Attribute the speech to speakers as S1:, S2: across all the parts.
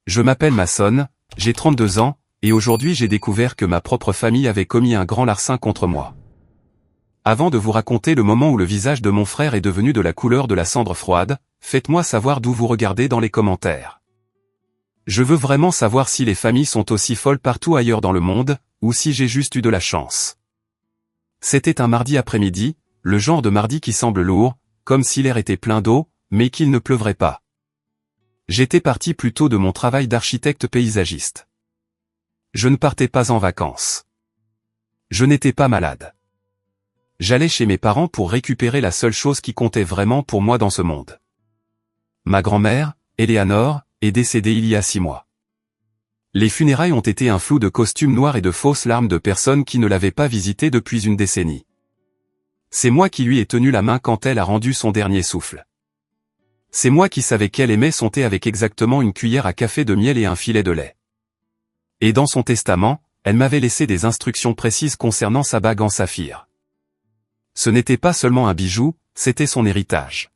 S1: Je m'appelle Mason, j'ai 32 ans, et aujourd'hui j'ai découvert que ma propre famille avait commis un grand larcin contre moi. Avant de vous raconter le moment où le visage de mon frère est devenu de la couleur de la cendre froide, faites-moi savoir d'où vous regardez dans les commentaires. Je veux vraiment savoir si les familles sont aussi folles partout ailleurs dans le monde, ou si j'ai juste eu de la chance. C'était un mardi après-midi, le genre de mardi qui semble lourd, comme si l'air était plein d'eau, mais qu'il ne pleuvrait pas. J'étais parti plus tôt de mon travail d'architecte paysagiste. Je ne partais pas en vacances. Je n'étais pas malade. J'allais chez mes parents pour récupérer la seule chose qui comptait vraiment pour moi dans ce monde. Ma grand-mère, Eleanor, est décédée il y a 6 mois. Les funérailles ont été un flou de costumes noirs et de fausses larmes de personnes qui ne l'avaient pas visitée depuis une décennie. C'est moi qui lui ai tenu la main quand elle a rendu son dernier souffle. C'est moi qui savais qu'elle aimait son thé avec exactement une cuillère à café de miel et un filet de lait. Et dans son testament, elle m'avait laissé des instructions précises concernant sa bague en saphir. Ce n'était pas seulement un bijou, c'était son héritage.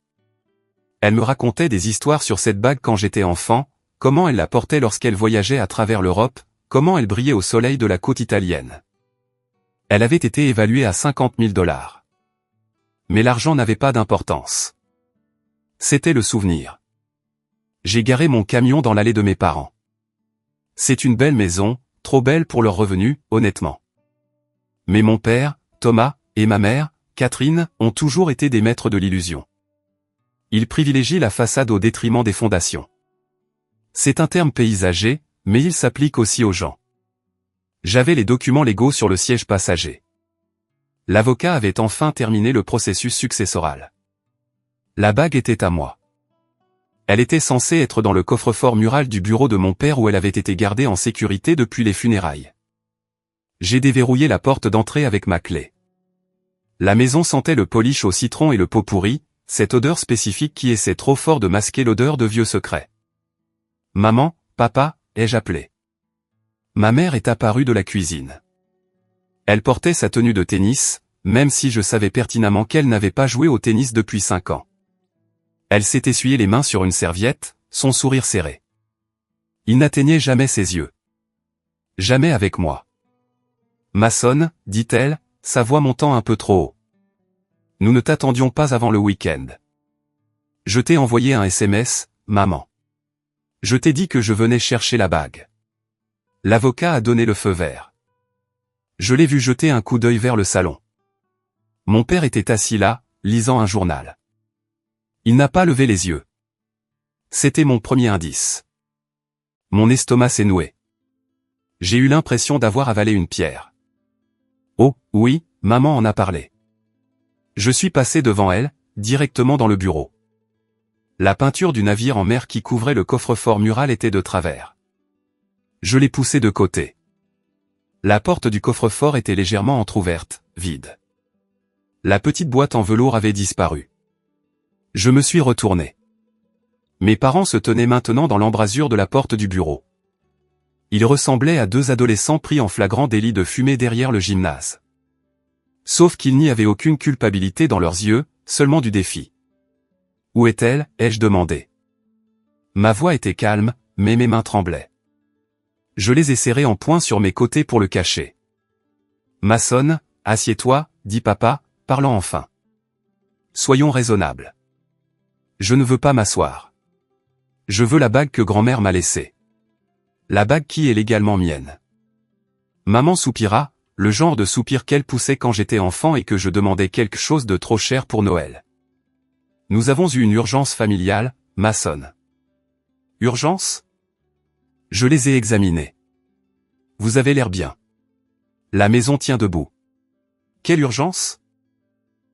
S1: Elle me racontait des histoires sur cette bague quand j'étais enfant, comment elle la portait lorsqu'elle voyageait à travers l'Europe, comment elle brillait au soleil de la côte italienne. Elle avait été évaluée à 50 000 $. Mais l'argent n'avait pas d'importance. C'était le souvenir. J'ai garé mon camion dans l'allée de mes parents. C'est une belle maison, trop belle pour leurs revenus, honnêtement. Mais mon père, Thomas, et ma mère, Catherine, ont toujours été des maîtres de l'illusion. Ils privilégient la façade au détriment des fondations. C'est un terme paysager, mais il s'applique aussi aux gens. J'avais les documents légaux sur le siège passager. L'avocat avait enfin terminé le processus successoral. La bague était à moi. Elle était censée être dans le coffre-fort mural du bureau de mon père où elle avait été gardée en sécurité depuis les funérailles. J'ai déverrouillé la porte d'entrée avec ma clé. La maison sentait le polish au citron et le pot pourri, cette odeur spécifique qui essaie trop fort de masquer l'odeur de vieux secrets. « Maman, papa » ai-je appelé. Ma mère est apparue de la cuisine. Elle portait sa tenue de tennis, même si je savais pertinemment qu'elle n'avait pas joué au tennis depuis 5 ans. Elle s'est essuyé les mains sur une serviette, son sourire serré. Il n'atteignait jamais ses yeux. Jamais avec moi. Mason, dit-elle, sa voix montant un peu trop haut. Nous ne t'attendions pas avant le week-end. Je t'ai envoyé un SMS, maman. Je t'ai dit que je venais chercher la bague. L'avocat a donné le feu vert. Je l'ai vu jeter un coup d'œil vers le salon. Mon père était assis là, lisant un journal. Il n'a pas levé les yeux. C'était mon premier indice. Mon estomac s'est noué. J'ai eu l'impression d'avoir avalé une pierre. Oh, oui, maman en a parlé. Je suis passé devant elle, directement dans le bureau. La peinture du navire en mer qui couvrait le coffre-fort mural était de travers. Je l'ai poussé de côté. La porte du coffre-fort était légèrement entr'ouverte, vide. La petite boîte en velours avait disparu. Je me suis retourné. Mes parents se tenaient maintenant dans l'embrasure de la porte du bureau. Ils ressemblaient à 2 adolescents pris en flagrant délit de fumer derrière le gymnase. Sauf qu'il n'y avait aucune culpabilité dans leurs yeux, seulement du défi. « Où est-elle » ai-je demandé. Ma voix était calme, mais mes mains tremblaient. Je les ai serrées en poing sur mes côtés pour le cacher. « Mason, assieds-toi » dit papa, parlant enfin. « Soyons raisonnables. Je ne veux pas m'asseoir. Je veux la bague que grand-mère m'a laissée. La bague qui est légalement mienne. » Maman soupira, le genre de soupir qu'elle poussait quand j'étais enfant et que je demandais quelque chose de trop cher pour Noël. Nous avons eu une urgence familiale, Mason. Urgence ? Je les ai examinés. Vous avez l'air bien. La maison tient debout. Quelle urgence ?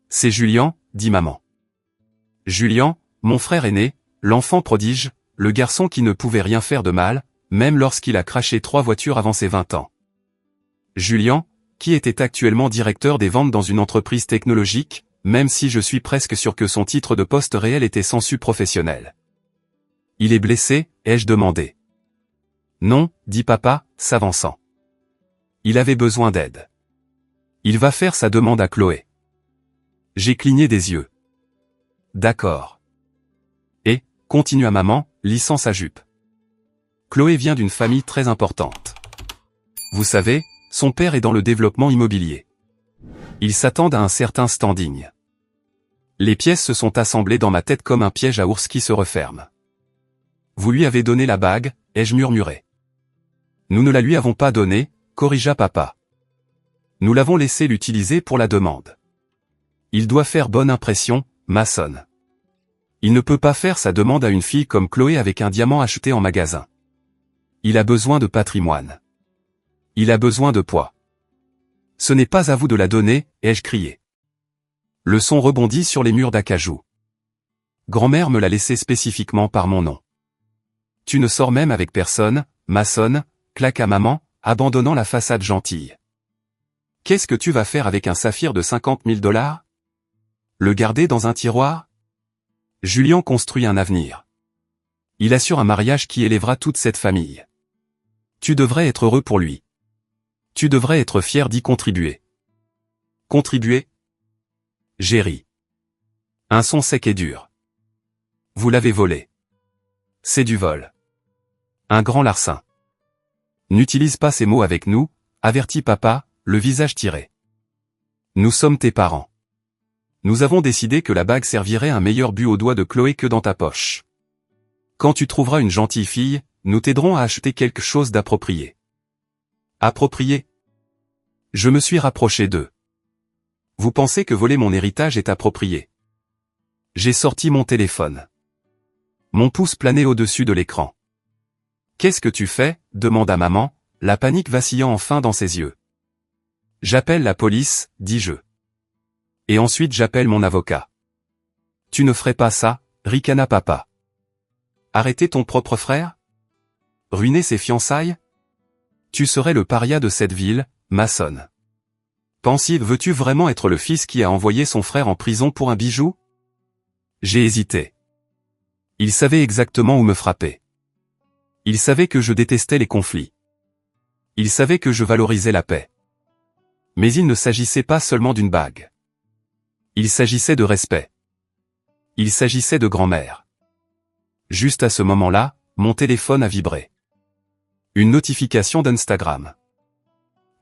S1: C'est Julian, dit maman. Julian, mon frère aîné, l'enfant prodige, le garçon qui ne pouvait rien faire de mal, même lorsqu'il a craché 3 voitures avant ses 20 ans. Julian, qui était actuellement directeur des ventes dans une entreprise technologique, même si je suis presque sûr que son titre de poste réel était sensu professionnel. Il est blessé, ai-je demandé. Non, dit papa, s'avançant. Il avait besoin d'aide. Il va faire sa demande à Chloé. J'ai cligné des yeux. D'accord. Et, continua maman, lissant sa jupe. Chloé vient d'une famille très importante. Vous savez, son père est dans le développement immobilier. Ils s'attendent à un certain standing. Les pièces se sont assemblées dans ma tête comme un piège à ours qui se referme. Vous lui avez donné la bague, ai-je murmuré. Nous ne la lui avons pas donnée, corrigea papa. Nous l'avons laissé l'utiliser pour la demande. Il doit faire bonne impression, Mason. Il ne peut pas faire sa demande à une fille comme Chloé avec un diamant acheté en magasin. Il a besoin de patrimoine. Il a besoin de poids. Ce n'est pas à vous de la donner, ai-je crié. Le son rebondit sur les murs d'acajou. Grand-mère me l'a laissé spécifiquement par mon nom. Tu ne sors même avec personne, Mason, claqua maman, abandonnant la façade gentille. Qu'est-ce que tu vas faire avec un saphir de 50 000 $? Le garder dans un tiroir? Julien construit un avenir. Il assure un mariage qui élèvera toute cette famille. Tu devrais être heureux pour lui. Tu devrais être fier d'y contribuer. Contribuer? J'ai ri. Un son sec et dur. Vous l'avez volé. C'est du vol. Un grand larcin. N'utilise pas ces mots avec nous, avertit papa, le visage tiré. Nous sommes tes parents. Nous avons décidé que la bague servirait un meilleur but au doigt de Chloé que dans ta poche. Quand tu trouveras une gentille fille, nous t'aiderons à acheter quelque chose d'approprié. Approprié? Je me suis rapproché d'eux. Vous pensez que voler mon héritage est approprié? J'ai sorti mon téléphone. Mon pouce planait au-dessus de l'écran. Qu'est-ce que tu fais? Demanda maman, la panique vacillant enfin dans ses yeux. J'appelle la police, dis-je. Et ensuite j'appelle mon avocat. Tu ne ferais pas ça, ricana papa. Arrêter ton propre frère? Ruiner ses fiançailles? Tu serais le paria de cette ville, Mason. Pensive, veux-tu vraiment être le fils qui a envoyé son frère en prison pour un bijou? J'ai hésité. Il savait exactement où me frapper. Il savait que je détestais les conflits. Il savait que je valorisais la paix. Mais il ne s'agissait pas seulement d'une bague. Il s'agissait de respect. Il s'agissait de grand-mère. Juste à ce moment-là, mon téléphone a vibré. Une notification d'Instagram.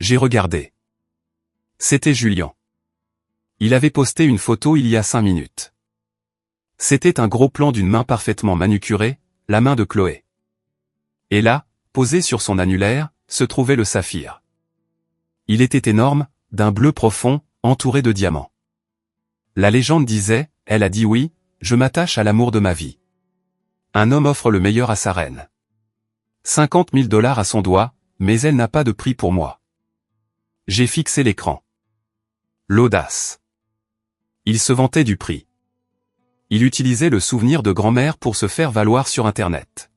S1: J'ai regardé. C'était Julien. Il avait posté une photo il y a 5 minutes. C'était un gros plan d'une main parfaitement manucurée, la main de Chloé. Et là, posé sur son annulaire, se trouvait le saphir. Il était énorme, d'un bleu profond, entouré de diamants. La légende disait, elle a dit oui, je m'attache à l'amour de ma vie. Un homme offre le meilleur à sa reine. 50 000 $ à son doigt, mais elle n'a pas de prix pour moi. J'ai fixé l'écran. L'audace. Il se vantait du prix. Il utilisait le souvenir de grand-mère pour se faire valoir sur Internet.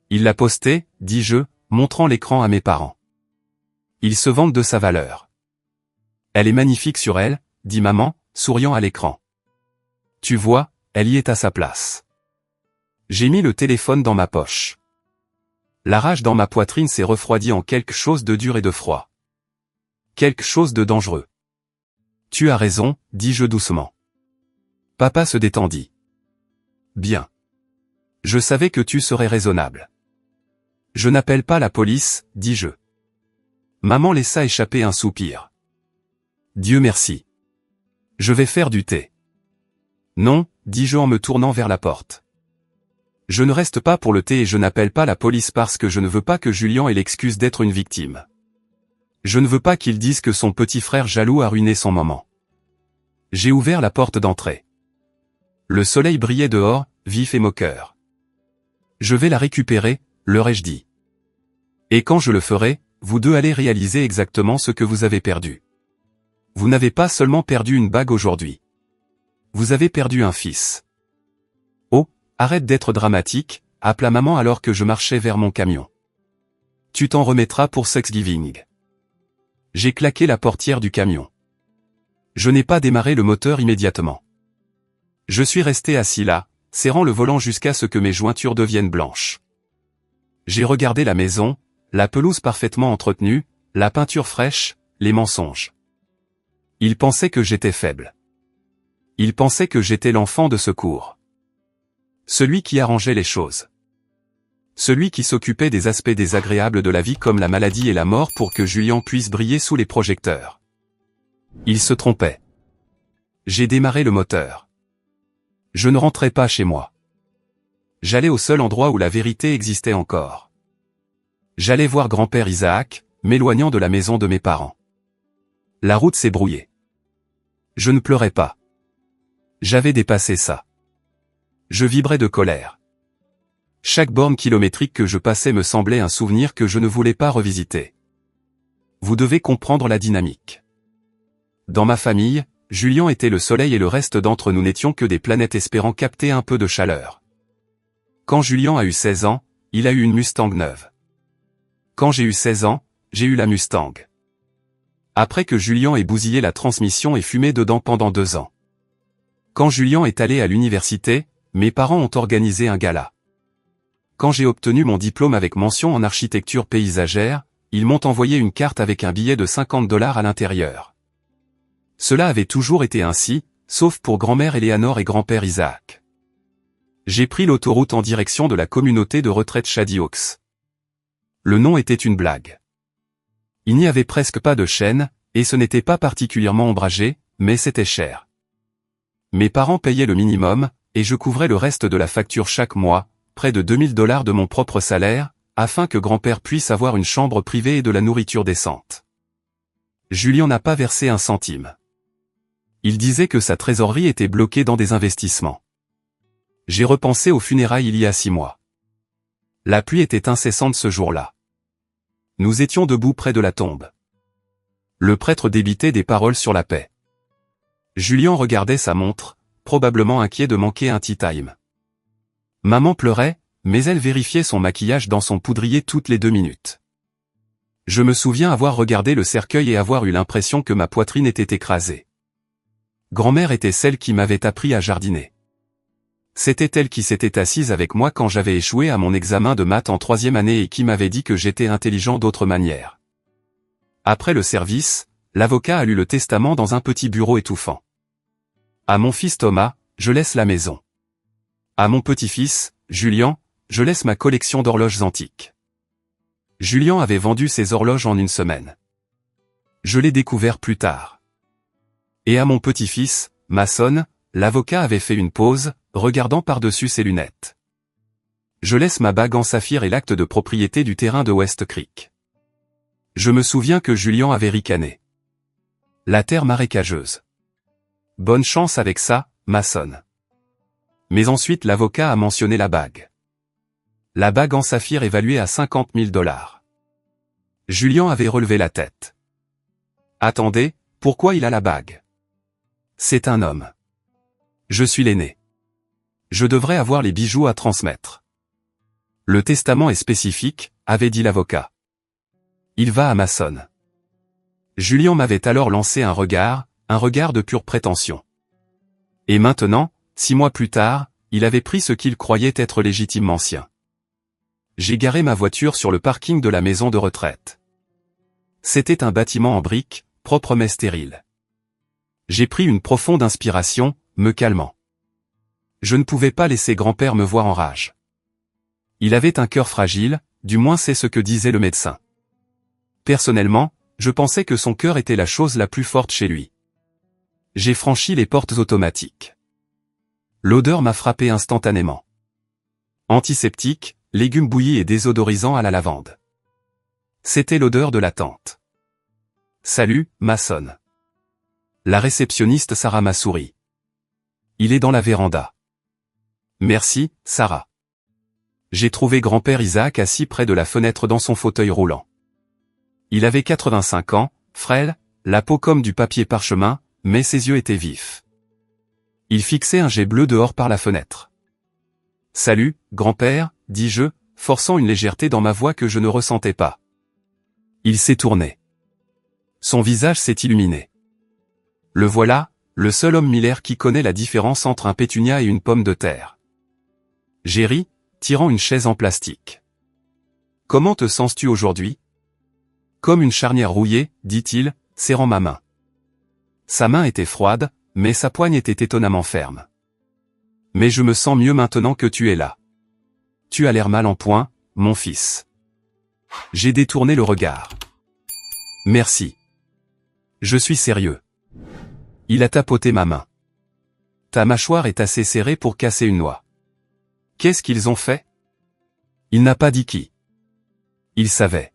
S1: Il l'a posté, dis-je, montrant l'écran à mes parents. Il se vante de sa valeur. Elle est magnifique sur elle, dit maman, souriant à l'écran. Tu vois, elle y est à sa place. J'ai mis le téléphone dans ma poche. La rage dans ma poitrine s'est refroidie en quelque chose de dur et de froid. Quelque chose de dangereux. Tu as raison, dis-je doucement. Papa se détendit. Bien. Je savais que tu serais raisonnable. Je n'appelle pas la police, dis-je. Maman laissa échapper un soupir. Dieu merci. Je vais faire du thé. Non, dis-je en me tournant vers la porte. Je ne reste pas pour le thé et je n'appelle pas la police parce que je ne veux pas que Julien ait l'excuse d'être une victime. Je ne veux pas qu'il dise que son petit frère jaloux a ruiné son moment. J'ai ouvert la porte d'entrée. Le soleil brillait dehors, vif et moqueur. Je vais la récupérer, leur ai-je dit. Et quand je le ferai, vous deux allez réaliser exactement ce que vous avez perdu. Vous n'avez pas seulement perdu une bague aujourd'hui. Vous avez perdu un fils. Oh, arrête d'être dramatique, appela maman alors que je marchais vers mon camion. Tu t'en remettras pour Thanksgiving. J'ai claqué la portière du camion. Je n'ai pas démarré le moteur immédiatement. Je suis resté assis là, serrant le volant jusqu'à ce que mes jointures deviennent blanches. J'ai regardé la maison, la pelouse parfaitement entretenue, la peinture fraîche, les mensonges. Ils pensaient que j'étais faible. Ils pensaient que j'étais l'enfant de secours. Celui qui arrangeait les choses. Celui qui s'occupait des aspects désagréables de la vie comme la maladie et la mort pour que Julien puisse briller sous les projecteurs. Il se trompait. J'ai démarré le moteur. Je ne rentrais pas chez moi. J'allais au seul endroit où la vérité existait encore. J'allais voir grand-père Isaac, m'éloignant de la maison de mes parents. La route s'est brouillée. Je ne pleurais pas. J'avais dépassé ça. Je vibrais de colère. Chaque borne kilométrique que je passais me semblait un souvenir que je ne voulais pas revisiter. Vous devez comprendre la dynamique. Dans ma famille, Julien était le soleil et le reste d'entre nous n'étions que des planètes espérant capter un peu de chaleur. Quand Julien a eu 16 ans, il a eu une Mustang neuve. Quand j'ai eu 16 ans, j'ai eu la Mustang. Après que Julien ait bousillé la transmission et fumé dedans pendant 2 ans. Quand Julien est allé à l'université, mes parents ont organisé un gala. Quand j'ai obtenu mon diplôme avec mention en architecture paysagère, ils m'ont envoyé une carte avec un billet de $50 à l'intérieur. Cela avait toujours été ainsi, sauf pour grand-mère Éléanore et grand-père Isaac. J'ai pris l'autoroute en direction de la communauté de retraite Shady Oaks. Le nom était une blague. Il n'y avait presque pas de chaîne, et ce n'était pas particulièrement ombragé, mais c'était cher. Mes parents payaient le minimum, et je couvrais le reste de la facture chaque mois, près de $2000 de mon propre salaire, afin que grand-père puisse avoir une chambre privée et de la nourriture décente. Julien n'a pas versé un centime. Il disait que sa trésorerie était bloquée dans des investissements. J'ai repensé aux funérailles il y a 6 mois. La pluie était incessante ce jour-là. Nous étions debout près de la tombe. Le prêtre débitait des paroles sur la paix. Julien regardait sa montre, probablement inquiet de manquer un tea time. Maman pleurait, mais elle vérifiait son maquillage dans son poudrier toutes les 2 minutes. Je me souviens avoir regardé le cercueil et avoir eu l'impression que ma poitrine était écrasée. Grand-mère était celle qui m'avait appris à jardiner. C'était elle qui s'était assise avec moi quand j'avais échoué à mon examen de maths en 3e année et qui m'avait dit que j'étais intelligent d'autre manière. Après le service, l'avocat a lu le testament dans un petit bureau étouffant. À mon fils Thomas, je laisse la maison. À mon petit-fils, Julien, je laisse ma collection d'horloges antiques. Julien avait vendu ses horloges en 1 semaine. Je l'ai découvert plus tard. Et à mon petit-fils, Mason, l'avocat avait fait une pause, regardant par-dessus ses lunettes. Je laisse ma bague en saphir et l'acte de propriété du terrain de West Creek. Je me souviens que Julien avait ricané. La terre marécageuse. Bonne chance avec ça, Mason. Mais ensuite l'avocat a mentionné la bague. La bague en saphir évaluée à $50 000. Julien avait relevé la tête. Attendez, pourquoi il a la bague? C'est un homme. Je suis l'aîné. Je devrais avoir les bijoux à transmettre. Le testament est spécifique, avait dit l'avocat. Il va à Mason. Julien m'avait alors lancé un regard de pure prétention. Et maintenant, 6 mois plus tard, il avait pris ce qu'il croyait être légitimement sien. J'ai garé ma voiture sur le parking de la maison de retraite. C'était un bâtiment en briques, propre mais stérile. J'ai pris une profonde inspiration, me calmant. Je ne pouvais pas laisser grand-père me voir en rage. Il avait un cœur fragile, du moins c'est ce que disait le médecin. Personnellement, je pensais que son cœur était la chose la plus forte chez lui. J'ai franchi les portes automatiques. L'odeur m'a frappé instantanément. Antiseptique, légumes bouillis et désodorisants à la lavande. C'était l'odeur de la tante. Salut, Mason. La réceptionniste Sarah m'a souri. Il est dans la véranda. Merci, Sarah. J'ai trouvé grand-père Isaac assis près de la fenêtre dans son fauteuil roulant. Il avait 85 ans, frêle, la peau comme du papier parchemin, mais ses yeux étaient vifs. Il fixait un jet bleu dehors par la fenêtre. « Salut, grand-père » dis-je, forçant une légèreté dans ma voix que je ne ressentais pas. Il s'est tourné. Son visage s'est illuminé. Le voilà, le seul homme millaire qui connaît la différence entre un pétunia et une pomme de terre. J'ai ri, tirant une chaise en plastique. « Comment te sens-tu aujourd'hui » Comme une charnière rouillée, dit-il, serrant ma main. Sa main était froide, mais sa poigne était étonnamment ferme. Mais je me sens mieux maintenant que tu es là. Tu as l'air mal en point, mon fils. J'ai détourné le regard. Merci. Je suis sérieux. Il a tapoté ma main. Ta mâchoire est assez serrée pour casser une noix. Qu'est-ce qu'ils ont fait? Il n'a pas dit qui. Il savait.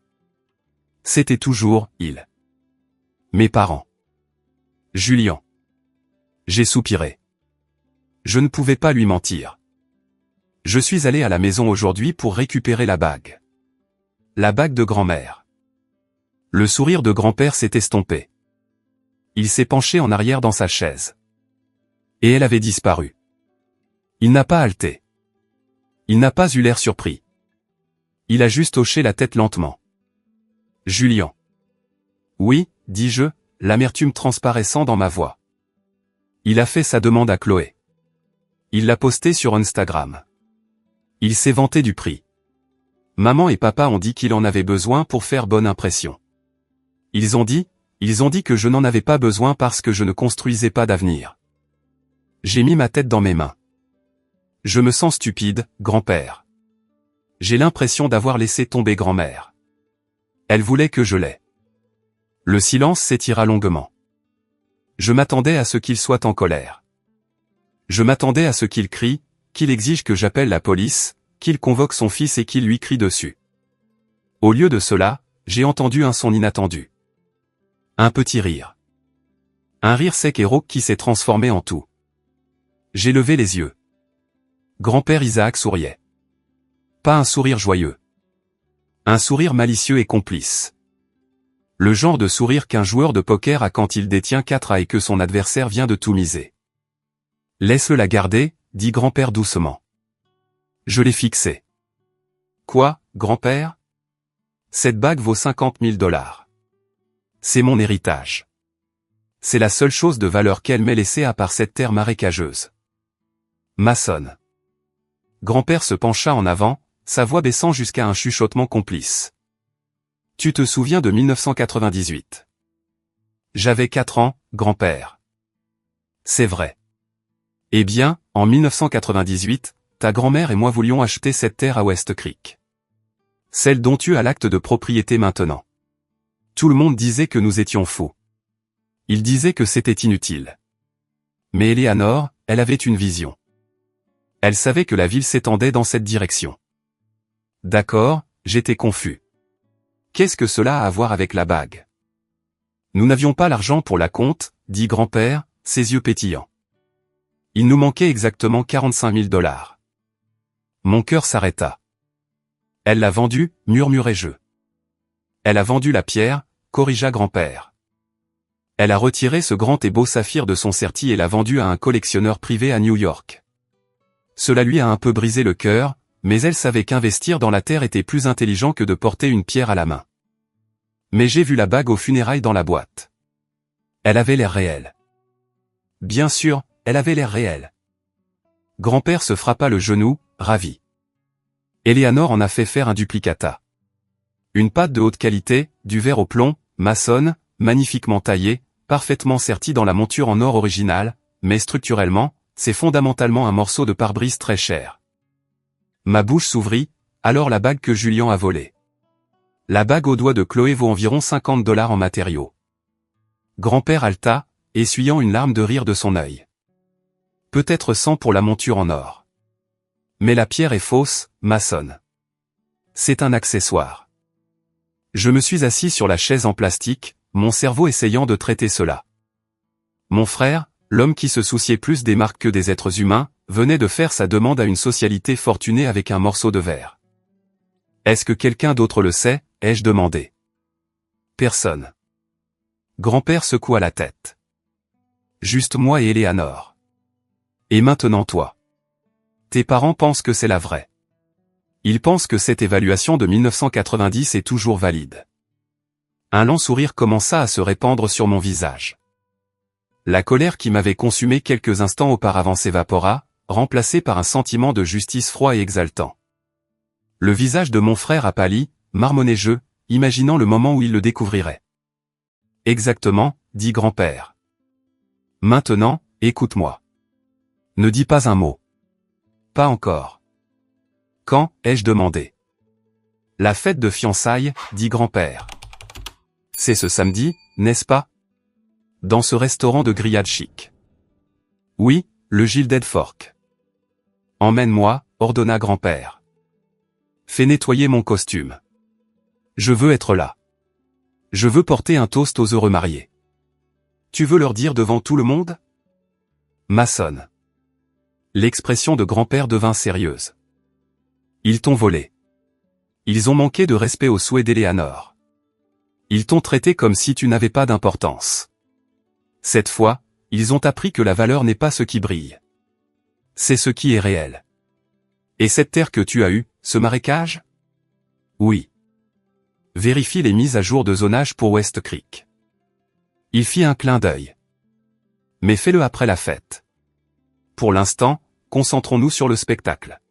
S1: C'était toujours « il ». Mes parents. Julian. J'ai soupiré. Je ne pouvais pas lui mentir. Je suis allé à la maison aujourd'hui pour récupérer la bague. La bague de grand-mère. Le sourire de grand-père s'est estompé. Il s'est penché en arrière dans sa chaise. Et elle avait disparu. Il n'a pas halté. Il n'a pas eu l'air surpris. Il a juste hoché la tête lentement. Julian. Oui, dis-je, l'amertume transparaissant dans ma voix. Il a fait sa demande à Chloé. Il l'a postée sur Instagram. Il s'est vanté du prix. Maman et papa ont dit qu'il en avait besoin pour faire bonne impression. Ils ont dit que je n'en avais pas besoin parce que je ne construisais pas d'avenir. J'ai mis ma tête dans mes mains. Je me sens stupide, grand-père. J'ai l'impression d'avoir laissé tomber grand-mère. Elle voulait que je l'aie. Le silence s'étira longuement. Je m'attendais à ce qu'il soit en colère. Je m'attendais à ce qu'il crie, qu'il exige que j'appelle la police, qu'il convoque son fils et qu'il lui crie dessus. Au lieu de cela, j'ai entendu un son inattendu. Un petit rire. Un rire sec et rauque qui s'est transformé en tout. J'ai levé les yeux. Grand-père Isaac souriait. Pas un sourire joyeux. Un sourire malicieux et complice. Le genre de sourire qu'un joueur de poker a quand il détient 4 as et que son adversaire vient de tout miser. Laisse-le la garder, dit grand-père doucement. Je l'ai fixé. Quoi, grand-père? Cette bague vaut 50 000 $. C'est mon héritage. C'est la seule chose de valeur qu'elle m'ait laissée à part cette terre marécageuse. Maçonne. Grand-père se pencha en avant, sa voix baissant jusqu'à un chuchotement complice. Tu te souviens de 1998? J'avais 4 ans, grand-père. C'est vrai. Eh bien, en 1998, ta grand-mère et moi voulions acheter cette terre à West Creek. Celle dont tu as l'acte de propriété maintenant. Tout le monde disait que nous étions fous. Il disait que c'était inutile. Mais Eleanor, elle avait une vision. Elle savait que la ville s'étendait dans cette direction. D'accord, j'étais confus. Qu'est-ce que cela a à voir avec la bague? Nous n'avions pas l'argent pour la compte, dit grand-père, ses yeux pétillants. Il nous manquait exactement 45 000 $. Mon cœur s'arrêta. Elle l'a vendue, murmurai-je. Elle a vendu la pierre, corrigea grand-père. Elle a retiré ce grand et beau saphir de son certi et l'a vendu à un collectionneur privé à New York. Cela lui a un peu brisé le cœur, mais elle savait qu'investir dans la terre était plus intelligent que de porter une pierre à la main. Mais j'ai vu la bague aux funérailles dans la boîte. Elle avait l'air réelle. Bien sûr, elle avait l'air réelle. Grand-père se frappa le genou, ravi. Eleanor en a fait faire un duplicata. Une pâte de haute qualité, du verre au plomb, maçonne, magnifiquement taillée, parfaitement sertie dans la monture en or original, mais structurellement, c'est fondamentalement un morceau de pare-brise très cher. Ma bouche s'ouvrit, alors la bague que Julian a volée. La bague au doigt de Chloé vaut environ 50 $ en matériaux. Grand-père haleta, essuyant une larme de rire de son œil. Peut-être 100 pour la monture en or. Mais la pierre est fausse, maçonne. C'est un accessoire. Je me suis assis sur la chaise en plastique, mon cerveau essayant de traiter cela. Mon frère, l'homme qui se souciait plus des marques que des êtres humains, venait de faire sa demande à une socialité fortunée avec un morceau de verre. Est-ce que quelqu'un d'autre le sait, ai-je demandé. Personne. Grand-père secoua la tête. Juste moi et Eleanor. Et maintenant toi. Tes parents pensent que c'est la vraie. Ils pensent que cette évaluation de 1990 est toujours valide. Un lent sourire commença à se répandre sur mon visage. La colère qui m'avait consumé quelques instants auparavant s'évapora, remplacée par un sentiment de justice froid et exaltant. Le visage de mon frère a pâli, marmonnai-je, imaginant le moment où il le découvrirait. Exactement, dit grand-père. Maintenant, écoute-moi. Ne dis pas un mot. Pas encore. Quand, ai-je demandé. La fête de fiançailles, dit grand-père. C'est ce samedi, n'est-ce pas? Dans ce restaurant de grillade chic. Oui, le Gilded Fork. Emmène-moi, ordonna grand-père. Fais nettoyer mon costume. Je veux être là. Je veux porter un toast aux heureux mariés. Tu veux leur dire devant tout le monde? Maçonne. L'expression de grand-père devint sérieuse. Ils t'ont volé. Ils ont manqué de respect au souhait d'Éléanore. Ils t'ont traité comme si tu n'avais pas d'importance. Cette fois, ils ont appris que la valeur n'est pas ce qui brille. C'est ce qui est réel. Et cette terre que tu as eue, ce marécage? Oui. Vérifie les mises à jour de zonage pour West Creek. Il fit un clin d'œil. Mais fais-le après la fête. Pour l'instant, concentrons-nous sur le spectacle.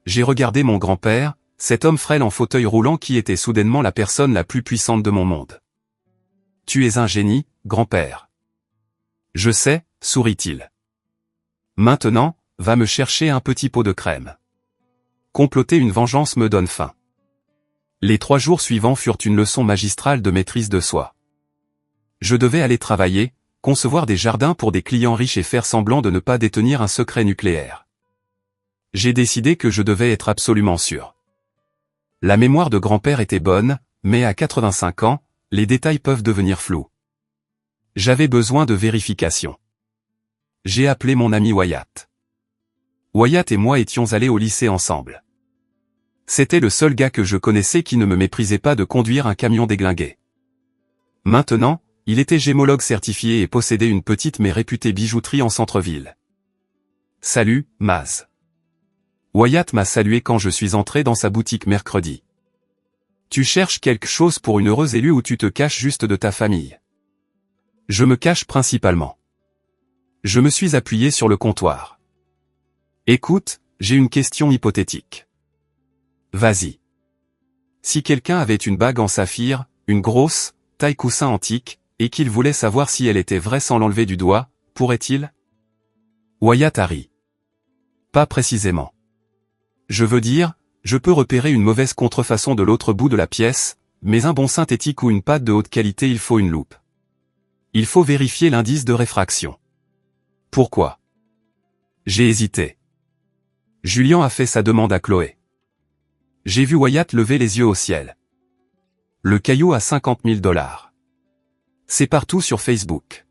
S1: J'ai regardé mon grand-père, cet homme frêle en fauteuil roulant qui était soudainement la personne la plus puissante de mon monde. Tu es un génie, grand-père. Je sais, sourit-il. Maintenant, va me chercher un petit pot de crème. Comploter une vengeance me donne faim. Les 3 jours suivants furent une leçon magistrale de maîtrise de soi. Je devais aller travailler, concevoir des jardins pour des clients riches et faire semblant de ne pas détenir un secret nucléaire. J'ai décidé que je devais être absolument sûr. La mémoire de grand-père était bonne, mais à 85 ans, les détails peuvent devenir flous. J'avais besoin de vérification. J'ai appelé mon ami Wyatt. Wyatt et moi étions allés au lycée ensemble. C'était le seul gars que je connaissais qui ne me méprisait pas de conduire un camion déglingué. Maintenant, il était gémologue certifié et possédait une petite mais réputée bijouterie en centre-ville. Salut, Maz. Wyatt m'a salué quand je suis entré dans sa boutique mercredi. Tu cherches quelque chose pour une heureuse élue ou tu te caches juste de ta famille? Je me cache principalement. Je me suis appuyé sur le comptoir. Écoute, j'ai une question hypothétique. Vas-y. Si quelqu'un avait une bague en saphir, une grosse, taille coussin antique, et qu'il voulait savoir si elle était vraie sans l'enlever du doigt, pourrait-il? Wyatt a ri. Pas précisément. Je veux dire, je peux repérer une mauvaise contrefaçon de l'autre bout de la pièce, mais un bon synthétique ou une pâte de haute qualité il faut une loupe. Il faut vérifier l'indice de réfraction. Pourquoi? J'ai hésité. Julian a fait sa demande à Chloé. J'ai vu Wyatt lever les yeux au ciel. Le caillou a 50 000 $. C'est partout sur Facebook.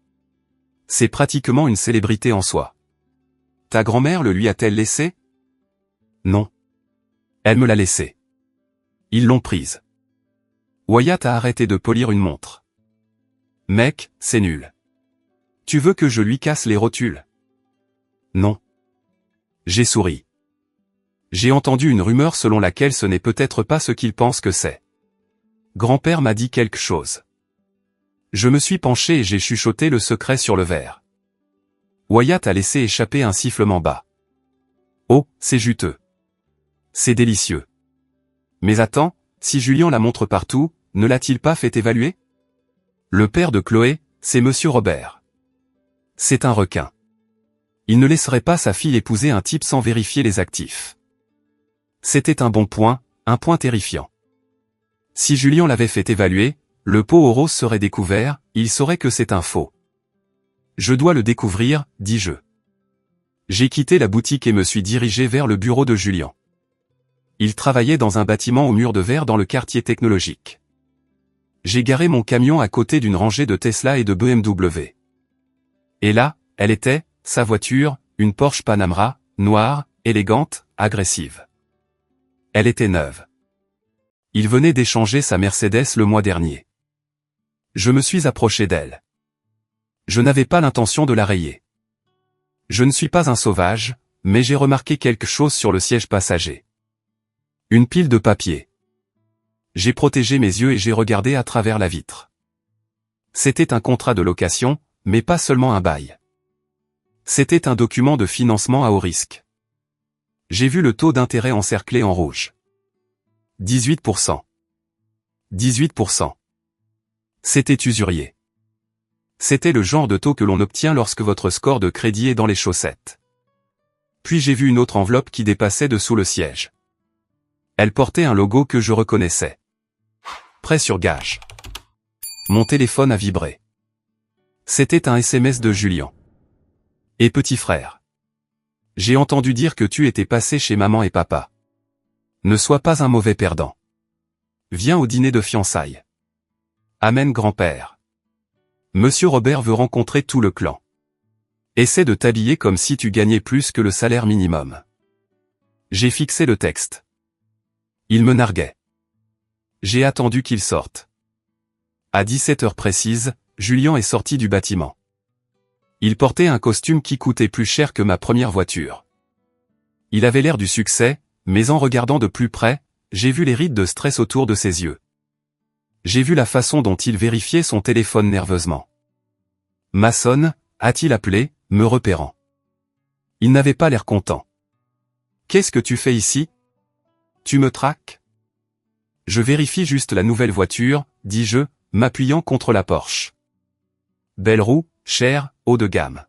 S1: C'est pratiquement une célébrité en soi. Ta grand-mère le lui a-t-elle laissé? Non. Elle me l'a laissé. Ils l'ont prise. Wyatt a arrêté de polir une montre. Mec, c'est nul. Tu veux que je lui casse les rotules? Non. J'ai souri. J'ai entendu une rumeur selon laquelle ce n'est peut-être pas ce qu'il pense que c'est. Grand-père m'a dit quelque chose. Je me suis penché et j'ai chuchoté le secret sur le verre. Wyatt a laissé échapper un sifflement bas. Oh, c'est juteux. C'est délicieux. Mais attends, si Julian la montre partout, ne l'a-t-il pas fait évaluer? Le père de Chloé, c'est Monsieur Robert. C'est un requin. Il ne laisserait pas sa fille épouser un type sans vérifier les actifs. C'était un bon point, un point terrifiant. Si Julian l'avait fait évaluer, le pot au rose serait découvert, il saurait que c'est un faux. Je dois le découvrir, dis-je. J'ai quitté la boutique et me suis dirigé vers le bureau de Julian. Il travaillait dans un bâtiment au mur de verre dans le quartier technologique. J'ai garé mon camion à côté d'une rangée de Tesla et de BMW. Et là, elle était, sa voiture, une Porsche Panamera, noire, élégante, agressive. Elle était neuve. Il venait d'échanger sa Mercedes le mois dernier. Je me suis approché d'elle. Je n'avais pas l'intention de la rayer. Je ne suis pas un sauvage, mais j'ai remarqué quelque chose sur le siège passager. Une pile de papier. J'ai protégé mes yeux et j'ai regardé à travers la vitre. C'était un contrat de location, mais pas seulement un bail. C'était un document de financement à haut risque. J'ai vu le taux d'intérêt encerclé en rouge. 18%. 18%. C'était usurier. C'était le genre de taux que l'on obtient lorsque votre score de crédit est dans les chaussettes. Puis j'ai vu une autre enveloppe qui dépassait dessous le siège. Elle portait un logo que je reconnaissais. Prêt sur gage. Mon téléphone a vibré. C'était un SMS de Julien. Et petit frère. J'ai entendu dire que tu étais passé chez maman et papa. Ne sois pas un mauvais perdant. Viens au dîner de fiançailles. Amen grand-père. Monsieur Robert veut rencontrer tout le clan. Essaie de t'habiller comme si tu gagnais plus que le salaire minimum. J'ai fixé le texte. Il me narguait. J'ai attendu qu'il sorte. À 17h précise, Julien est sorti du bâtiment. Il portait un costume qui coûtait plus cher que ma première voiture. Il avait l'air du succès, mais en regardant de plus près, j'ai vu les rides de stress autour de ses yeux. J'ai vu la façon dont il vérifiait son téléphone nerveusement. Mason, a-t-il appelé, me repérant. Il n'avait pas l'air content. Qu'est-ce que tu fais ici? Tu me traques? Je vérifie juste la nouvelle voiture, dis-je, m'appuyant contre la Porsche. Belle roue, chère, haut de gamme.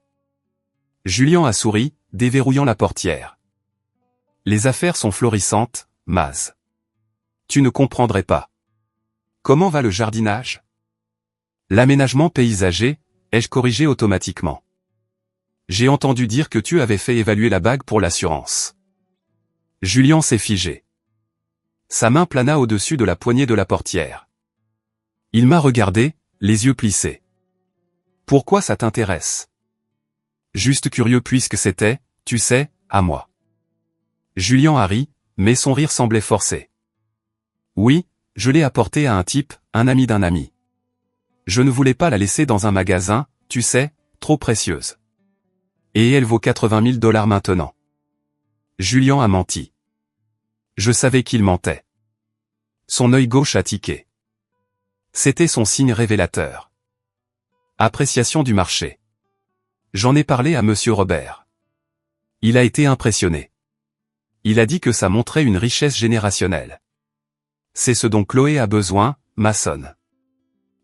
S1: Julien a souri, déverrouillant la portière. Les affaires sont florissantes, Maz. Tu ne comprendrais pas. Comment va le jardinage? L'aménagement paysager, ai-je corrigé automatiquement. J'ai entendu dire que tu avais fait évaluer la bague pour l'assurance. Julien s'est figé. Sa main plana au-dessus de la poignée de la portière. Il m'a regardé, les yeux plissés. Pourquoi ça t'intéresse? Juste curieux puisque c'était, tu sais, à moi. Julien a ri, mais son rire semblait forcé. Oui, je l'ai apportée à un type, un ami d'un ami. Je ne voulais pas la laisser dans un magasin, tu sais, trop précieuse. Et elle vaut 80 000 $ maintenant. Julien a menti. Je savais qu'il mentait. Son œil gauche a tiqué. C'était son signe révélateur. Appréciation du marché. J'en ai parlé à Monsieur Robert. Il a été impressionné. Il a dit que ça montrait une richesse générationnelle. C'est ce dont Chloé a besoin, Mason.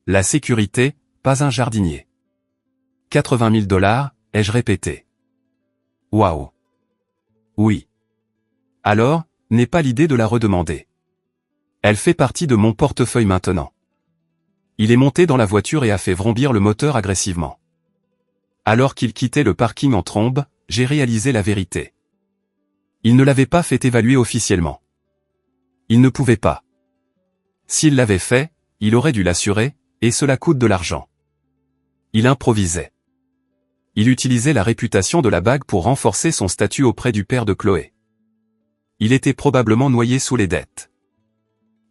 S1: La sécurité, pas un jardinier. 80 000 $, ai-je répété. Waouh. Oui. Alors, n'aie pas l'idée de la redemander. Elle fait partie de mon portefeuille maintenant. Il est monté dans la voiture et a fait vrombir le moteur agressivement. Alors qu'il quittait le parking en trombe, j'ai réalisé la vérité. Il ne l'avait pas fait évaluer officiellement. Il ne pouvait pas. S'il l'avait fait, il aurait dû l'assurer, et cela coûte de l'argent. Il improvisait. Il utilisait la réputation de la bague pour renforcer son statut auprès du père de Chloé. Il était probablement noyé sous les dettes.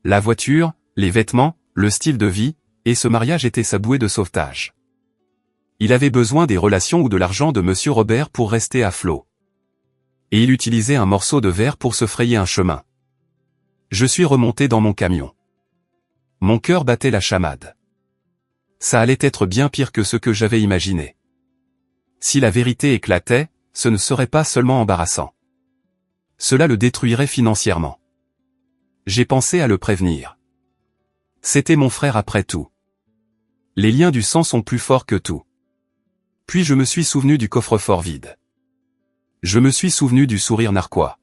S1: La voiture, les vêtements, le style de vie, et ce mariage était sa bouée de sauvetage. Il avait besoin des relations ou de l'argent de Monsieur Robert pour rester à flot. Et il utilisait un morceau de verre pour se frayer un chemin. Je suis remonté dans mon camion. Mon cœur battait la chamade. Ça allait être bien pire que ce que j'avais imaginé. Si la vérité éclatait, ce ne serait pas seulement embarrassant. Cela le détruirait financièrement. J'ai pensé à le prévenir. C'était mon frère après tout. Les liens du sang sont plus forts que tout. Puis je me suis souvenu du coffre-fort vide. Je me suis souvenu du sourire narquois.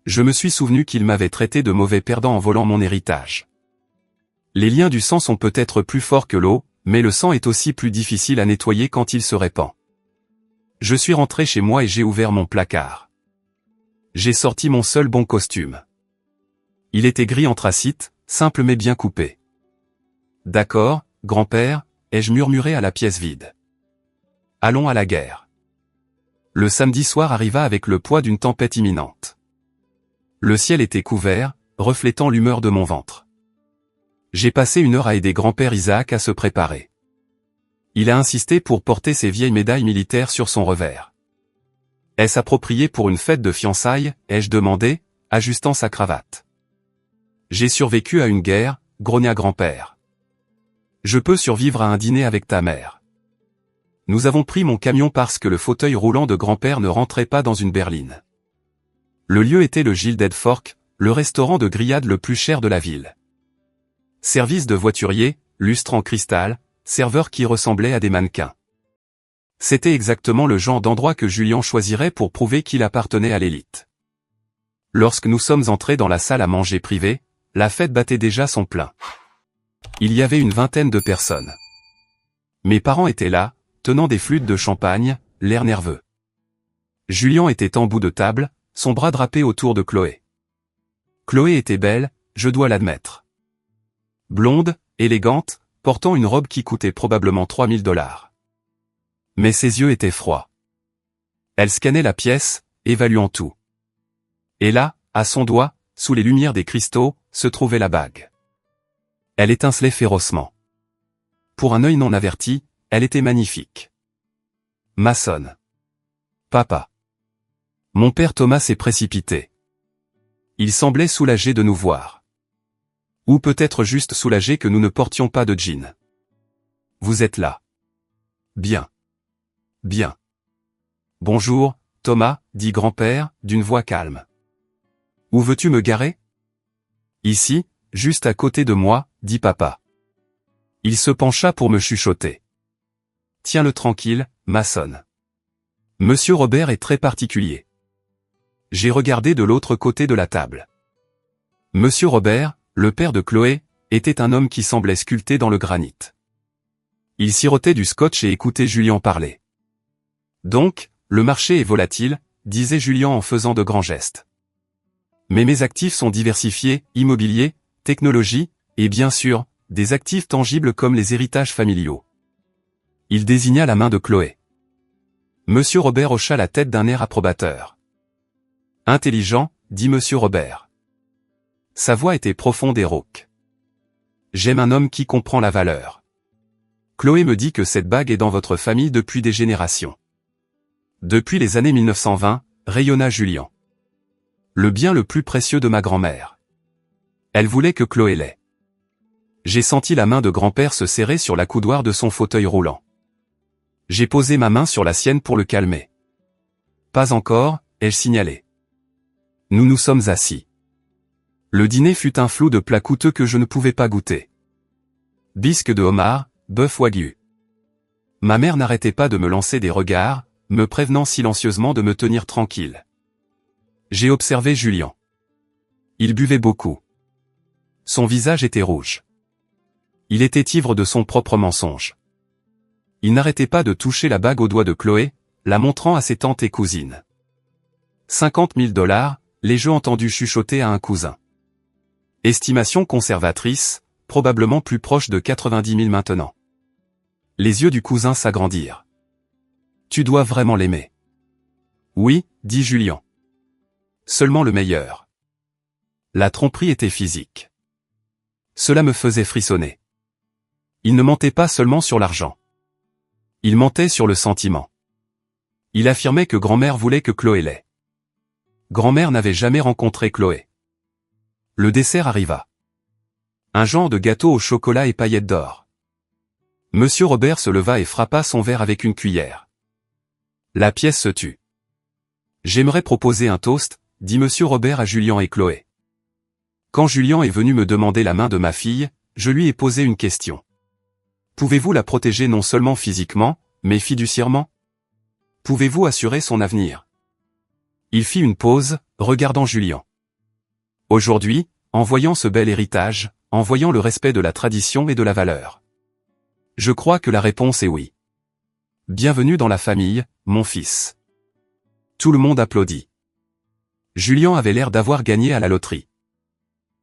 S1: Je me suis souvenu qu'il m'avait traité de mauvais perdant en volant mon héritage. Les liens du sang sont peut-être plus forts que l'eau, mais le sang est aussi plus difficile à nettoyer quand il se répand. Je suis rentré chez moi et j'ai ouvert mon placard. J'ai sorti mon seul bon costume. Il était gris anthracite, simple mais bien coupé. D'accord, grand-père, ai-je murmuré à la pièce vide. Allons à la guerre. Le samedi soir arriva avec le poids d'une tempête imminente. Le ciel était couvert, reflétant l'humeur de mon ventre. J'ai passé 1 heure à aider grand-père Isaac à se préparer. Il a insisté pour porter ses vieilles médailles militaires sur son revers. Est-ce approprié pour une fête de fiançailles, ai-je demandé, ajustant sa cravate. J'ai survécu à une guerre, grogna grand-père. Je peux survivre à un dîner avec ta mère. Nous avons pris mon camion parce que le fauteuil roulant de grand-père ne rentrait pas dans une berline. Le lieu était le Gilded Fork, le restaurant de grillade le plus cher de la ville. Service de voiturier, lustre en cristal, serveurs qui ressemblaient à des mannequins. C'était exactement le genre d'endroit que Julien choisirait pour prouver qu'il appartenait à l'élite. Lorsque nous sommes entrés dans la salle à manger privée, la fête battait déjà son plein. Il y avait une vingtaine de personnes. Mes parents étaient là, tenant des flûtes de champagne, l'air nerveux. Julien était en bout de table, son bras drapé autour de Chloé. Chloé était belle, je dois l'admettre. Blonde, élégante, portant une robe qui coûtait probablement 3000 $. Mais ses yeux étaient froids. Elle scannait la pièce, évaluant tout. Et là, à son doigt, sous les lumières des cristaux, se trouvait la bague. Elle étincelait férocement. Pour un œil non averti, elle était magnifique. Maçonne. Papa. Mon père Thomas s'est précipité. Il semblait soulagé de nous voir. Ou peut-être juste soulagé que nous ne portions pas de jean. Vous êtes là. Bien. Bien. Bonjour, Thomas, dit grand-père, d'une voix calme. Où veux-tu me garer? Ici, juste à côté de moi, dit papa. Il se pencha pour me chuchoter. Tiens-le tranquille, maçonne. Monsieur Robert est très particulier. J'ai regardé de l'autre côté de la table. Monsieur Robert, le père de Chloé, était un homme qui semblait sculpté dans le granit. Il sirotait du scotch et écoutait Julien parler. Donc, le marché est volatile, disait Julien en faisant de grands gestes. Mais mes actifs sont diversifiés, immobilier, technologie, et bien sûr, des actifs tangibles comme les héritages familiaux. Il désigna la main de Chloé. Monsieur Robert hocha la tête d'un air approbateur. Intelligent, dit Monsieur Robert. Sa voix était profonde et rauque. J'aime un homme qui comprend la valeur. Chloé me dit que cette bague est dans votre famille depuis des générations. Depuis les années 1920, rayonna Julien. Le bien le plus précieux de ma grand-mère. Elle voulait que Chloé l'ait. J'ai senti la main de grand-père se serrer sur la coudoir de son fauteuil roulant. J'ai posé ma main sur la sienne pour le calmer. Pas encore, ai-je signalé. Nous nous sommes assis. Le dîner fut un flot de plats coûteux que je ne pouvais pas goûter. Bisque de homard, bœuf wagyu. Ma mère n'arrêtait pas de me lancer des regards, me prévenant silencieusement de me tenir tranquille. J'ai observé Julien. Il buvait beaucoup. Son visage était rouge. Il était ivre de son propre mensonge. Il n'arrêtait pas de toucher la bague au doigt de Chloé, la montrant à ses tantes et cousines. 50 000 $, l'ai-je entendu chuchoter à un cousin. Estimation conservatrice, probablement plus proche de 90 000 maintenant. Les yeux du cousin s'agrandirent. Tu dois vraiment l'aimer. Oui, dit Julien. Seulement le meilleur. La tromperie était physique. Cela me faisait frissonner. Il ne mentait pas seulement sur l'argent. Il mentait sur le sentiment. Il affirmait que grand-mère voulait que Chloé l'ait. Grand-mère n'avait jamais rencontré Chloé. Le dessert arriva. Un genre de gâteau au chocolat et paillettes d'or. Monsieur Robert se leva et frappa son verre avec une cuillère. La pièce se tut. J'aimerais proposer un toast, dit Monsieur Robert à Julien et Chloé. Quand Julien est venu me demander la main de ma fille, je lui ai posé une question. Pouvez-vous la protéger non seulement physiquement, mais fiduciairement? Pouvez-vous assurer son avenir? Il fit une pause, regardant Julien. Aujourd'hui, en voyant ce bel héritage, en voyant le respect de la tradition et de la valeur. Je crois que la réponse est oui. Bienvenue dans la famille, mon fils. Tout le monde applaudit. Julien avait l'air d'avoir gagné à la loterie.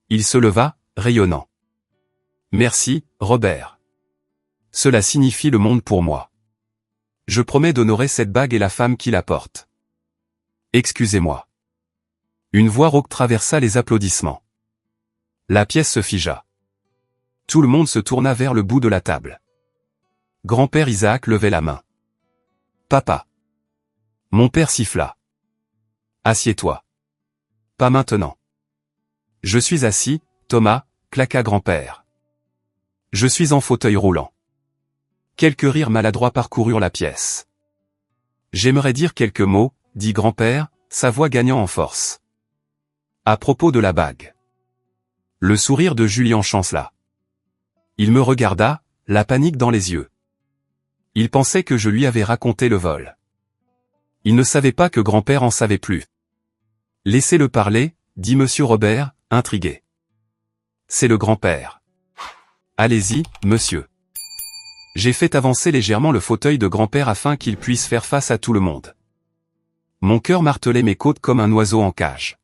S1: Il se leva, rayonnant. Merci, Robert. Cela signifie le monde pour moi. Je promets d'honorer cette bague et la femme qui la porte. Excusez-moi. Une voix rauque traversa les applaudissements. La pièce se figea. Tout le monde se tourna vers le bout de la table. Grand-père Isaac levait la main. Papa. Mon père siffla. Assieds-toi. Pas maintenant. Je suis assis, Thomas, claqua grand-père. Je suis en fauteuil roulant. Quelques rires maladroits parcoururent la pièce. J'aimerais dire quelques mots, dit grand-père, sa voix gagnant en force. À propos de la bague. Le sourire de Julien chancela. Il me regarda, la panique dans les yeux. Il pensait que je lui avais raconté le vol. Il ne savait pas que grand-père en savait plus. Laissez-le parler, dit monsieur Robert, intrigué. C'est le grand-père. Allez-y, monsieur. J'ai fait avancer légèrement le fauteuil de grand-père afin qu'il puisse faire face à tout le monde. Mon cœur martelait mes côtes comme un oiseau en cage.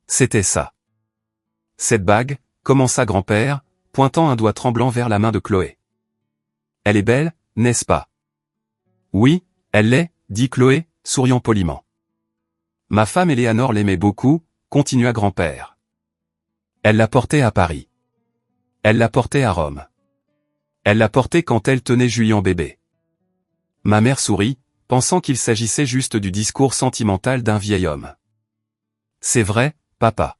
S1: C'était ça. Cette bague, commença grand-père, pointant un doigt tremblant vers la main de Chloé. Elle est belle, n'est-ce pas? Oui, elle l'est, dit Chloé, souriant poliment. Ma femme Éléanore l'aimait beaucoup, continua grand-père. Elle la portait à Paris. Elle la portait à Rome. Elle la portait quand elle tenait Julien bébé. Ma mère sourit, pensant qu'il s'agissait juste du discours sentimental d'un vieil homme. C'est vrai, papa.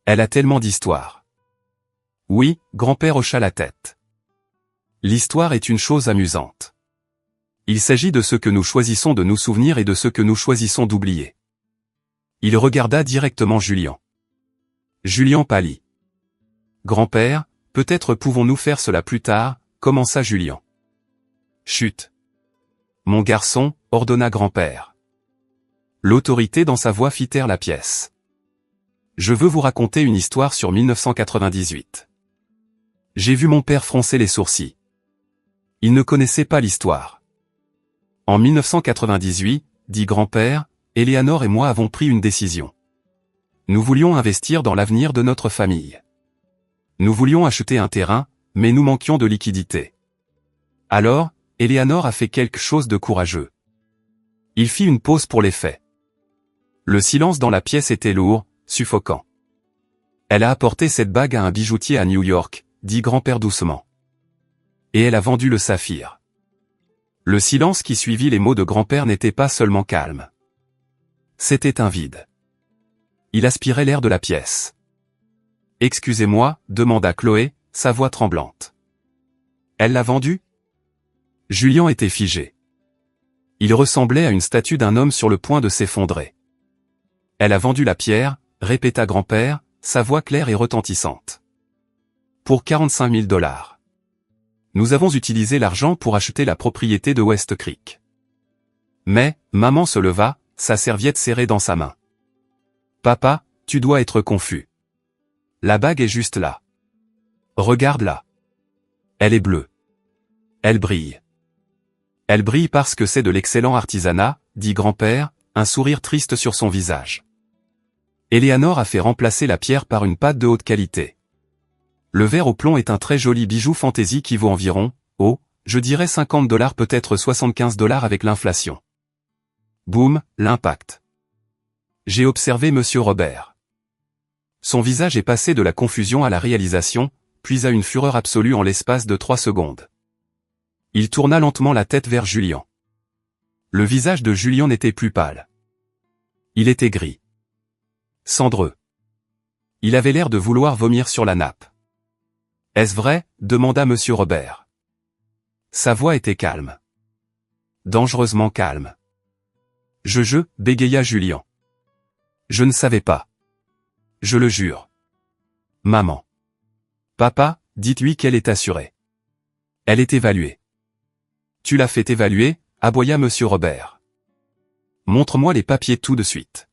S1: Elle a tellement d'histoires. Oui, grand-père hocha la tête. L'histoire est une chose amusante. Il s'agit de ce que nous choisissons de nous souvenir et de ce que nous choisissons d'oublier. Il regarda directement Julien. Julien pâlit. Grand-père, peut-être pouvons-nous faire cela plus tard, commença Julien. Chut. Mon garçon, ordonna grand-père. L'autorité dans sa voix fit taire la pièce. Je veux vous raconter une histoire sur 1998. J'ai vu mon père froncer les sourcils. Il ne connaissait pas l'histoire. En 1998, dit grand-père, Éléanore et moi avons pris une décision. Nous voulions investir dans l'avenir de notre famille. Nous voulions acheter un terrain, mais nous manquions de liquidités. Alors, Éléanore a fait quelque chose de courageux. Il fit une pause pour les faits. Le silence dans la pièce était lourd, suffocant. Elle a apporté cette bague à un bijoutier à New York, dit grand-père doucement. Et elle a vendu le saphir. Le silence qui suivit les mots de grand-père n'était pas seulement calme. C'était un vide. Il aspirait l'air de la pièce. Excusez-moi, demanda Chloé, sa voix tremblante. Elle l'a vendu? Julien était figé. Il ressemblait à une statue d'un homme sur le point de s'effondrer. Elle a vendu la pierre, répéta grand-père, sa voix claire et retentissante. Pour 45 000 $. Nous avons utilisé l'argent pour acheter la propriété de West Creek. Mais, maman se leva, sa serviette serrée dans sa main. Papa, tu dois être confus. La bague est juste là. Regarde-la. Elle est bleue. Elle brille. Elle brille parce que c'est de l'excellent artisanat, dit grand-père, un sourire triste sur son visage. Éléanore a fait remplacer la pierre par une pâte de haute qualité. Le verre au plomb est un très joli bijou fantaisie qui vaut environ, je dirais 50 $, peut-être 75 $ avec l'inflation. Boum, l'impact. J'ai observé monsieur Robert. Son visage est passé de la confusion à la réalisation, puis à une fureur absolue en l'espace de 3 secondes. Il tourna lentement la tête vers Julien. Le visage de Julien n'était plus pâle. Il était gris. Cendreux. Il avait l'air de vouloir vomir sur la nappe. Est-ce vrai? Demanda monsieur Robert. Sa voix était calme. Dangereusement calme. Bégaya Julien. Je ne savais pas. Je le jure. Maman. Papa, dites-lui qu'elle est assurée. Elle est évaluée. Tu l'as fait évaluer? Aboya monsieur Robert. Montre-moi les papiers tout de suite.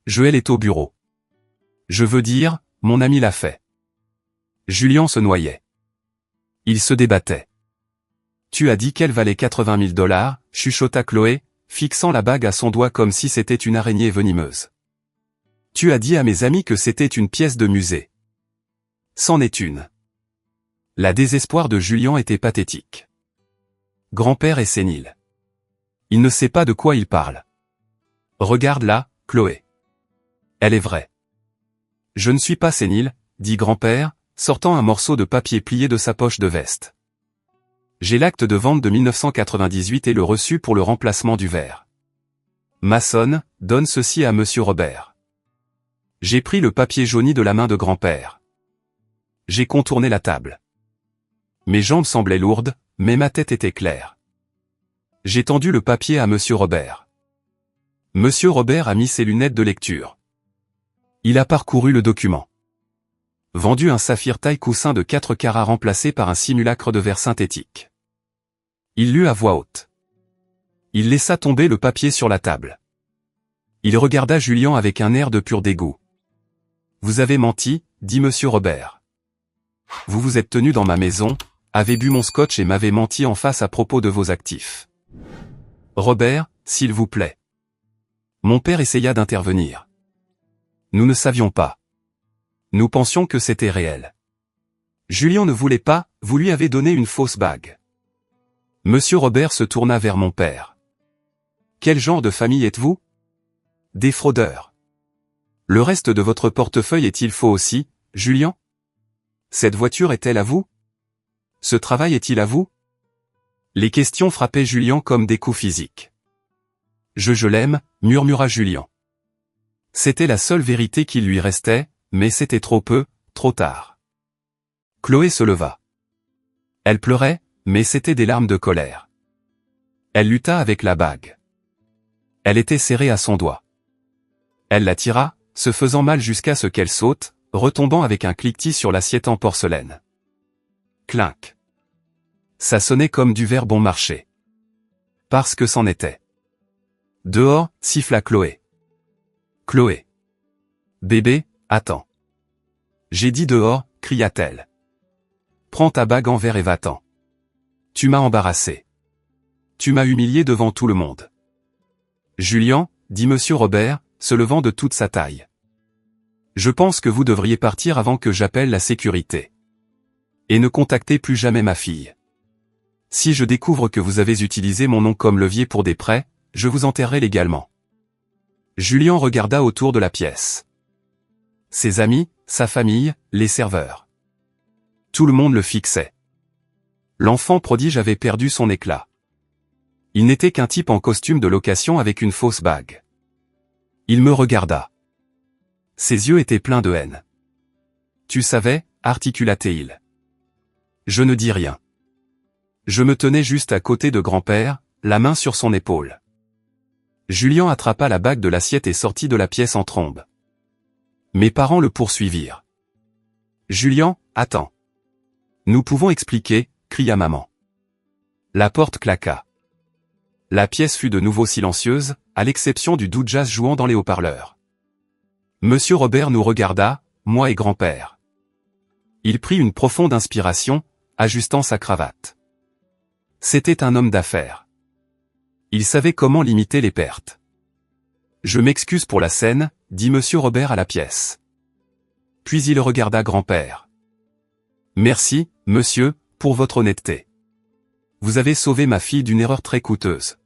S1: Elle est au bureau. Je veux dire, mon ami l'a fait. Julien se noyait. Il se débattait. Tu as dit qu'elle valait 80 000 $, chuchota Chloé, fixant la bague à son doigt comme si c'était une araignée venimeuse. Tu as dit à mes amis que c'était une pièce de musée. C'en est une. La désespoir de Julien était pathétique. Grand-père est sénile. Il ne sait pas de quoi il parle. Regarde-la, Chloé. Elle est vraie. Je ne suis pas sénile, dit grand-père, sortant un morceau de papier plié de sa poche de veste. J'ai l'acte de vente de 1998 et le reçu pour le remplacement du verre. Maçonne, donne ceci à monsieur Robert. J'ai pris le papier jauni de la main de grand-père. J'ai contourné la table. Mes jambes semblaient lourdes, mais ma tête était claire. J'ai tendu le papier à monsieur Robert. Monsieur Robert a mis ses lunettes de lecture. Il a parcouru le document. Vendu un saphir taille coussin de 4 carats remplacé par un simulacre de verre synthétique. Il lut à voix haute. Il laissa tomber le papier sur la table. Il regarda Julien avec un air de pur dégoût. Vous avez menti, dit monsieur Robert. Vous vous êtes tenu dans ma maison, avez bu mon scotch et m'avez menti en face à propos de vos actifs. Robert, s'il vous plaît. Mon père essaya d'intervenir. Nous ne savions pas. Nous pensions que c'était réel. Julien ne voulait pas, vous lui avez donné une fausse bague. Monsieur Robert se tourna vers mon père. Quel genre de famille êtes-vous? Des fraudeurs. Le reste de votre portefeuille est-il faux aussi, Julien? Cette voiture est-elle à vous? Ce travail est-il à vous? Les questions frappaient Julien comme des coups physiques. Je l'aime, murmura Julien. C'était la seule vérité qui lui restait, mais c'était trop peu, trop tard. Chloé se leva. Elle pleurait, mais c'était des larmes de colère. Elle lutta avec la bague. Elle était serrée à son doigt. Elle la tira, se faisant mal jusqu'à ce qu'elle saute, retombant avec un cliquetis sur l'assiette en porcelaine. Clinc. Ça sonnait comme du verre bon marché. Parce que c'en était. Dehors, siffla Chloé. Chloé. Bébé, attends. J'ai dit dehors, cria-t-elle. Prends ta bague en verre et va-t'en. Tu m'as embarrassé. Tu m'as humilié devant tout le monde. Julien, dit monsieur Robert, se levant de toute sa taille. Je pense que vous devriez partir avant que j'appelle la sécurité. Et ne contactez plus jamais ma fille. Si je découvre que vous avez utilisé mon nom comme levier pour des prêts, je vous enterrerai légalement. Julien regarda autour de la pièce. Ses amis, sa famille, les serveurs. Tout le monde le fixait. L'enfant prodige avait perdu son éclat. Il n'était qu'un type en costume de location avec une fausse bague. Il me regarda. Ses yeux étaient pleins de haine. Tu savais, articula-t-il. Je ne dis rien. Je me tenais juste à côté de grand-père, la main sur son épaule. Julien attrapa la bague de l'assiette et sortit de la pièce en trombe. Mes parents le poursuivirent. Julien, attends. Nous pouvons expliquer, cria maman. La porte claqua. La pièce fut de nouveau silencieuse, à l'exception du doux jazz jouant dans les haut-parleurs. Monsieur Robert nous regarda, moi et grand-père. Il prit une profonde inspiration, ajustant sa cravate. C'était un homme d'affaires. Il savait comment limiter les pertes. Je m'excuse pour la scène, dit monsieur Robert à la pièce. Puis il regarda grand-père. Merci, monsieur, pour votre honnêteté. Vous avez sauvé ma fille d'une erreur très coûteuse.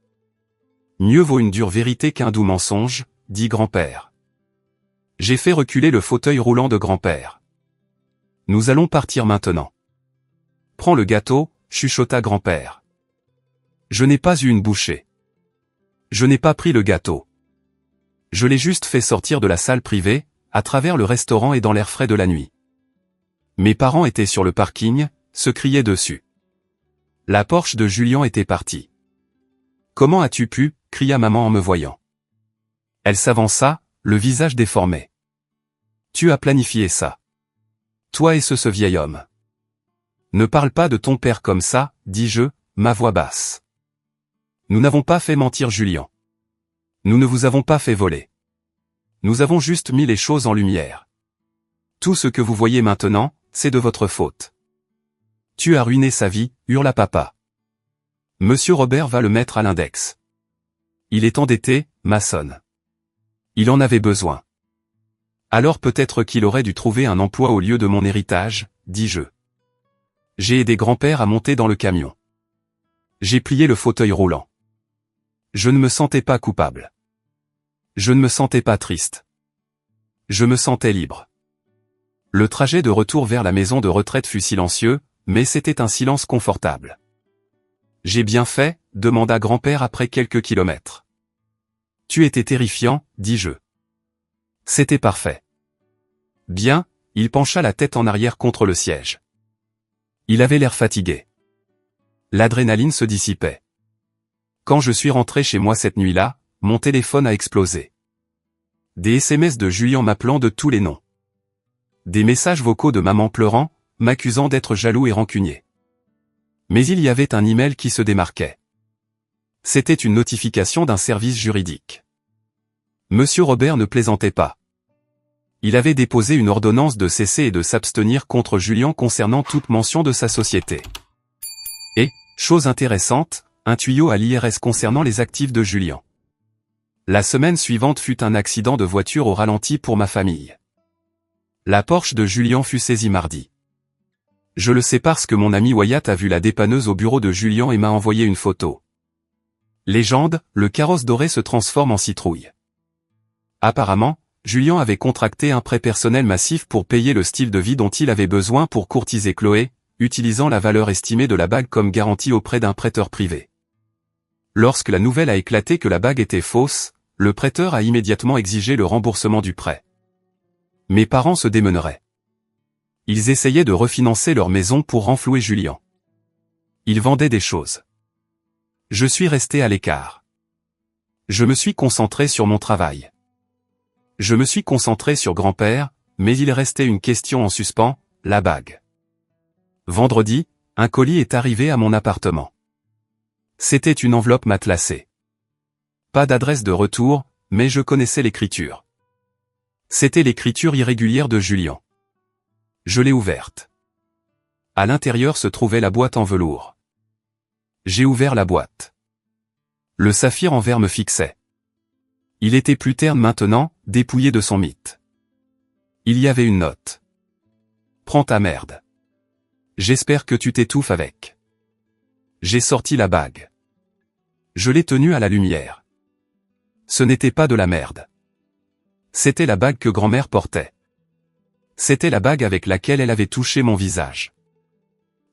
S1: Mieux vaut une dure vérité qu'un doux mensonge, dit grand-père. J'ai fait reculer le fauteuil roulant de grand-père. Nous allons partir maintenant. Prends le gâteau, chuchota grand-père. Je n'ai pas eu une bouchée. Je n'ai pas pris le gâteau. Je l'ai juste fait sortir de la salle privée, à travers le restaurant et dans l'air frais de la nuit. Mes parents étaient sur le parking, se criaient dessus. La Porsche de Julien était partie. Comment as-tu pu, cria maman en me voyant. Elle s'avança, le visage déformé. Tu as planifié ça. Toi et ce vieil homme. Ne parle pas de ton père comme ça, dis-je, ma voix basse. Nous n'avons pas fait mentir Julien. Nous ne vous avons pas fait voler. Nous avons juste mis les choses en lumière. Tout ce que vous voyez maintenant, c'est de votre faute. Tu as ruiné sa vie, hurla papa. Monsieur Robert va le mettre à l'index. Il est endetté, maçonne. Il en avait besoin. Alors peut-être qu'il aurait dû trouver un emploi au lieu de mon héritage, dis-je. J'ai aidé grand-père à monter dans le camion. J'ai plié le fauteuil roulant. Je ne me sentais pas coupable. Je ne me sentais pas triste. Je me sentais libre. Le trajet de retour vers la maison de retraite fut silencieux, mais c'était un silence confortable. J'ai bien fait, demanda grand-père après quelques kilomètres. Tu étais terrifiant, dis-je. C'était parfait. Bien, il pencha la tête en arrière contre le siège. Il avait l'air fatigué. L'adrénaline se dissipait. Quand je suis rentré chez moi cette nuit-là, mon téléphone a explosé. Des SMS de Julien m'appelant de tous les noms. Des messages vocaux de maman pleurant, m'accusant d'être jaloux et rancunier. Mais il y avait un email qui se démarquait. C'était une notification d'un service juridique. Monsieur Robert ne plaisantait pas. Il avait déposé une ordonnance de cesser et de s'abstenir contre Julien concernant toute mention de sa société. Et, chose intéressante, un tuyau à l'IRS concernant les actifs de Julien. La semaine suivante fut un accident de voiture au ralenti pour ma famille. La Porsche de Julien fut saisie mardi. Je le sais parce que mon ami Wyatt a vu la dépanneuse au bureau de Julien et m'a envoyé une photo. Légende, le carrosse doré se transforme en citrouille. Apparemment, Julien avait contracté un prêt personnel massif pour payer le style de vie dont il avait besoin pour courtiser Chloé, utilisant la valeur estimée de la bague comme garantie auprès d'un prêteur privé. Lorsque la nouvelle a éclaté que la bague était fausse, le prêteur a immédiatement exigé le remboursement du prêt. Mes parents se démeneraient. Ils essayaient de refinancer leur maison pour renflouer Julien. Ils vendaient des choses. Je suis resté à l'écart. Je me suis concentré sur mon travail. Je me suis concentré sur grand-père, mais il restait une question en suspens, la bague. Vendredi, un colis est arrivé à mon appartement. C'était une enveloppe matelassée. Pas d'adresse de retour, mais je connaissais l'écriture. C'était l'écriture irrégulière de Julien. Je l'ai ouverte. À l'intérieur se trouvait la boîte en velours. J'ai ouvert la boîte. Le saphir en verre me fixait. Il était plus terne maintenant, dépouillé de son mythe. Il y avait une note. Prends ta merde. J'espère que tu t'étouffes avec. J'ai sorti la bague. Je l'ai tenue à la lumière. Ce n'était pas de la merde. C'était la bague que grand-mère portait. C'était la bague avec laquelle elle avait touché mon visage.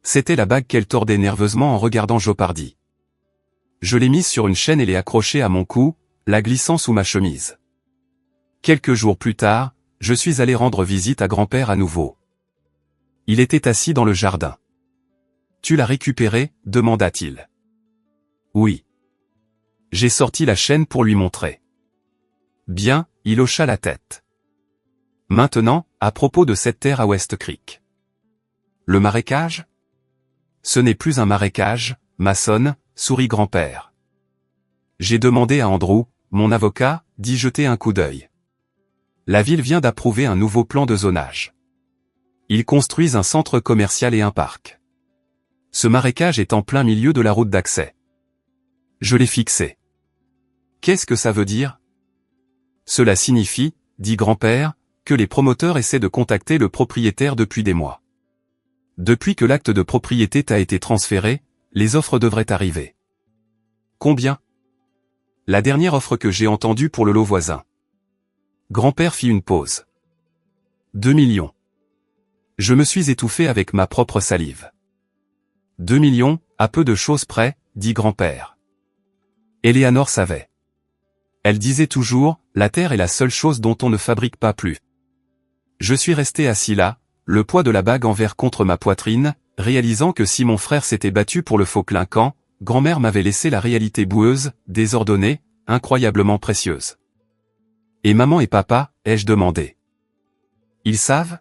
S1: C'était la bague qu'elle tordait nerveusement en regardant Jeopardy. Je l'ai mise sur une chaîne et l'ai accrochée à mon cou, la glissant sous ma chemise. Quelques jours plus tard, je suis allé rendre visite à grand-père à nouveau. Il était assis dans le jardin. « Tu l'as récupérée ?» demanda-t-il. « Oui. » J'ai sorti la chaîne pour lui montrer. « Bien », il hocha la tête. Maintenant, à propos de cette terre à West Creek. Le marécage ? Ce n'est plus un marécage, Mason, sourit grand-père. J'ai demandé à Andrew, mon avocat, d'y jeter un coup d'œil. La ville vient d'approuver un nouveau plan de zonage. Ils construisent un centre commercial et un parc. Ce marécage est en plein milieu de la route d'accès. Je l'ai fixé. Qu'est-ce que ça veut dire ? Cela signifie, dit grand-père, que les promoteurs essaient de contacter le propriétaire depuis des mois. Depuis que l'acte de propriété t'a été transféré, les offres devraient arriver. Combien ? La dernière offre que j'ai entendue pour le lot voisin. Grand-père fit une pause. 2 millions. Je me suis étouffé avec ma propre salive. 2 millions, à peu de choses près, dit grand-père. Eleanor savait. Elle disait toujours, la terre est la seule chose dont on ne fabrique pas plus. Je suis resté assis là, le poids de la bague en verre contre ma poitrine, réalisant que si mon frère s'était battu pour le faux clinquant, grand-mère m'avait laissé la réalité boueuse, désordonnée, incroyablement précieuse. Et maman et papa, ai-je demandé. Ils savent ?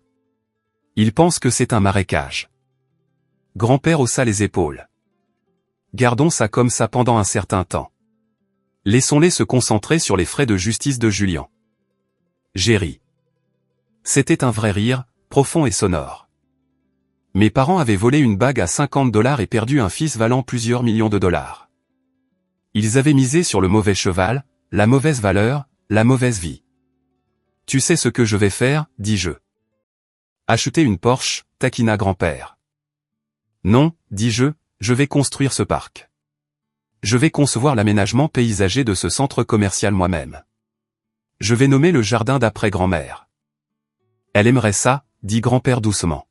S1: Ils pensent que c'est un marécage. Grand-père haussa les épaules. Gardons ça comme ça pendant un certain temps. Laissons-les se concentrer sur les frais de justice de Julien. J'ai ri. C'était un vrai rire, profond et sonore. Mes parents avaient volé une bague à $50 et perdu un fils valant plusieurs millions de dollars. Ils avaient misé sur le mauvais cheval, la mauvaise valeur, la mauvaise vie. Tu sais ce que je vais faire, dis-je. Acheter une Porsche, taquina grand-père. Non, dis-je, je vais construire ce parc. Je vais concevoir l'aménagement paysager de ce centre commercial moi-même. Je vais nommer le jardin d'après grand-mère. Elle aimerait ça, dit grand-père doucement.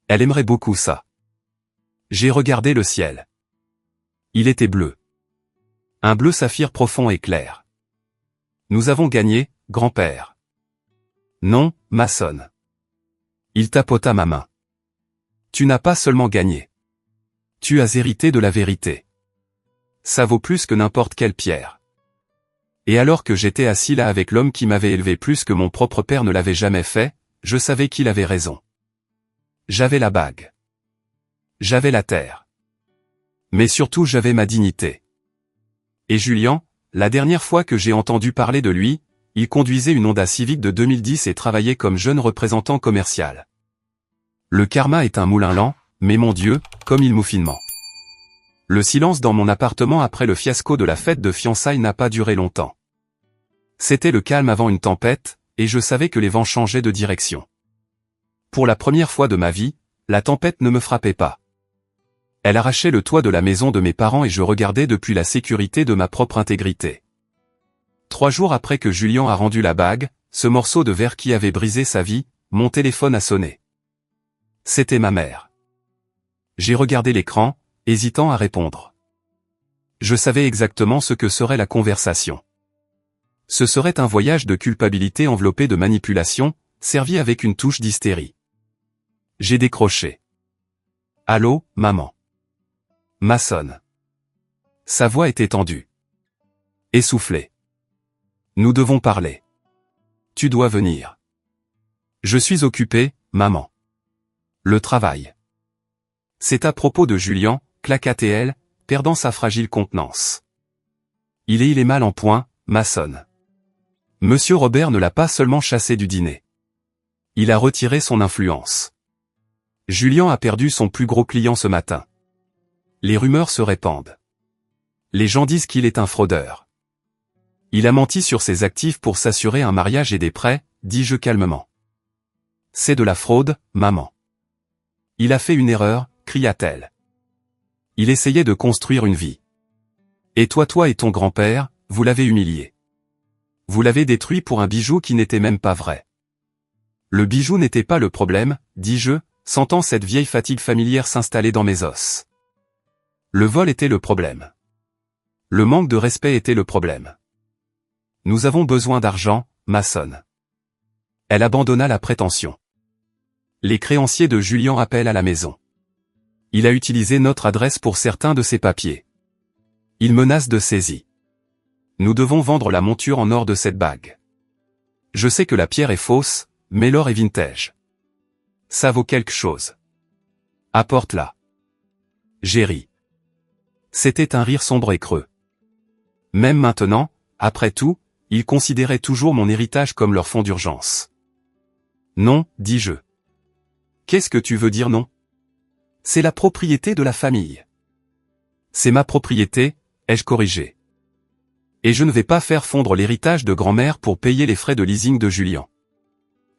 S1: Elle aimerait beaucoup ça. J'ai regardé le ciel. Il était bleu. Un bleu saphir profond et clair. Nous avons gagné, grand-père. Non, Mason. Il tapota ma main. Tu n'as pas seulement gagné. Tu as hérité de la vérité. Ça vaut plus que n'importe quelle pierre. Et alors que j'étais assis là avec l'homme qui m'avait élevé plus que mon propre père ne l'avait jamais fait, je savais qu'il avait raison. J'avais la bague. J'avais la terre. Mais surtout j'avais ma dignité. Et Julien, La dernière fois que j'ai entendu parler de lui, il conduisait une Honda Civic de 2010 et travaillait comme jeune représentant commercial. Le karma est un moulin lent, mais mon Dieu, comme il moue finement. Le silence dans mon appartement après le fiasco de la fête de fiançailles n'a pas duré longtemps. C'était le calme avant une tempête, et je savais que les vents changeaient de direction. Pour la première fois de ma vie, la tempête ne me frappait pas. Elle arrachait le toit de la maison de mes parents et je regardais depuis la sécurité de ma propre intégrité. 3 jours après que Julien a rendu la bague, ce morceau de verre qui avait brisé sa vie, mon téléphone a sonné. C'était ma mère. J'ai regardé l'écran, hésitant à répondre. Je savais exactement ce que serait la conversation. Ce serait un voyage de culpabilité enveloppé de manipulation, servi avec une touche d'hystérie. J'ai décroché. Allô, maman. Maçonne. Sa voix était tendue. Essoufflée. Nous devons parler. Tu dois venir. Je suis occupé, maman. Le travail. C'est à propos de Julien, claqua-t-elle, perdant sa fragile contenance. Il est mal en point, maçonne. Monsieur Robert ne l'a pas seulement chassé du dîner. Il a retiré son influence. Julien a perdu son plus gros client ce matin. Les rumeurs se répandent. Les gens disent qu'il est un fraudeur. Il a menti sur ses actifs pour s'assurer un mariage et des prêts, dis-je calmement. C'est de la fraude, maman. Il a fait une erreur, cria-t-elle. Il essayait de construire une vie. Et toi et ton grand-père, vous l'avez humilié. Vous l'avez détruit pour un bijou qui n'était même pas vrai. Le bijou n'était pas le problème, dis-je, sentant cette vieille fatigue familière s'installer dans mes os. Le vol était le problème. Le manque de respect était le problème. Nous avons besoin d'argent, maçonne. Elle abandonna la prétention. Les créanciers de Julien appellent à la maison. Il a utilisé notre adresse pour certains de ses papiers. Il menace de saisie. Nous devons vendre la monture en or de cette bague. Je sais que la pierre est fausse, mais l'or est vintage. Ça vaut quelque chose. Apporte-la. J'ai ri. C'était un rire sombre et creux. Même maintenant, après tout, ils considéraient toujours mon héritage comme leur fonds d'urgence. Non, dis-je. Qu'est-ce que tu veux dire non? C'est la propriété de la famille. C'est ma propriété, ai-je corrigé. Et je ne vais pas faire fondre l'héritage de grand-mère pour payer les frais de leasing de Julien.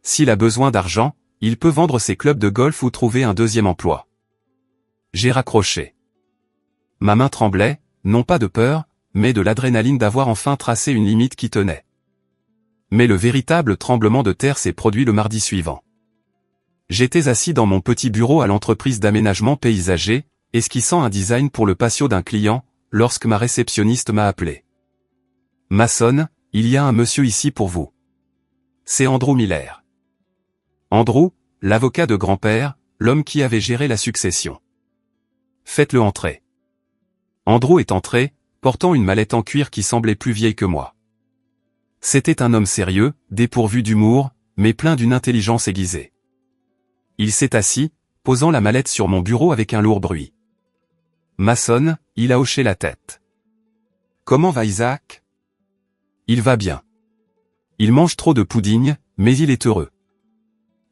S1: S'il a besoin d'argent, il peut vendre ses clubs de golf ou trouver un deuxième emploi. J'ai raccroché. Ma main tremblait, non pas de peur, mais de l'adrénaline d'avoir enfin tracé une limite qui tenait. Mais le véritable tremblement de terre s'est produit le mardi suivant. J'étais assis dans mon petit bureau à l'entreprise d'aménagement paysager, esquissant un design pour le patio d'un client, lorsque ma réceptionniste m'a appelé. Maçonne, il y a un monsieur ici pour vous. C'est Andrew Miller. Andrew, l'avocat de grand-père, l'homme qui avait géré la succession. Faites-le entrer. Andrew est entré, portant une mallette en cuir qui semblait plus vieille que moi. C'était un homme sérieux, dépourvu d'humour, mais plein d'une intelligence aiguisée. Il s'est assis, posant la mallette sur mon bureau avec un lourd bruit. Maçonne, il a hoché la tête. Comment va Isaac? Il va bien. Il mange trop de pudding, mais il est heureux.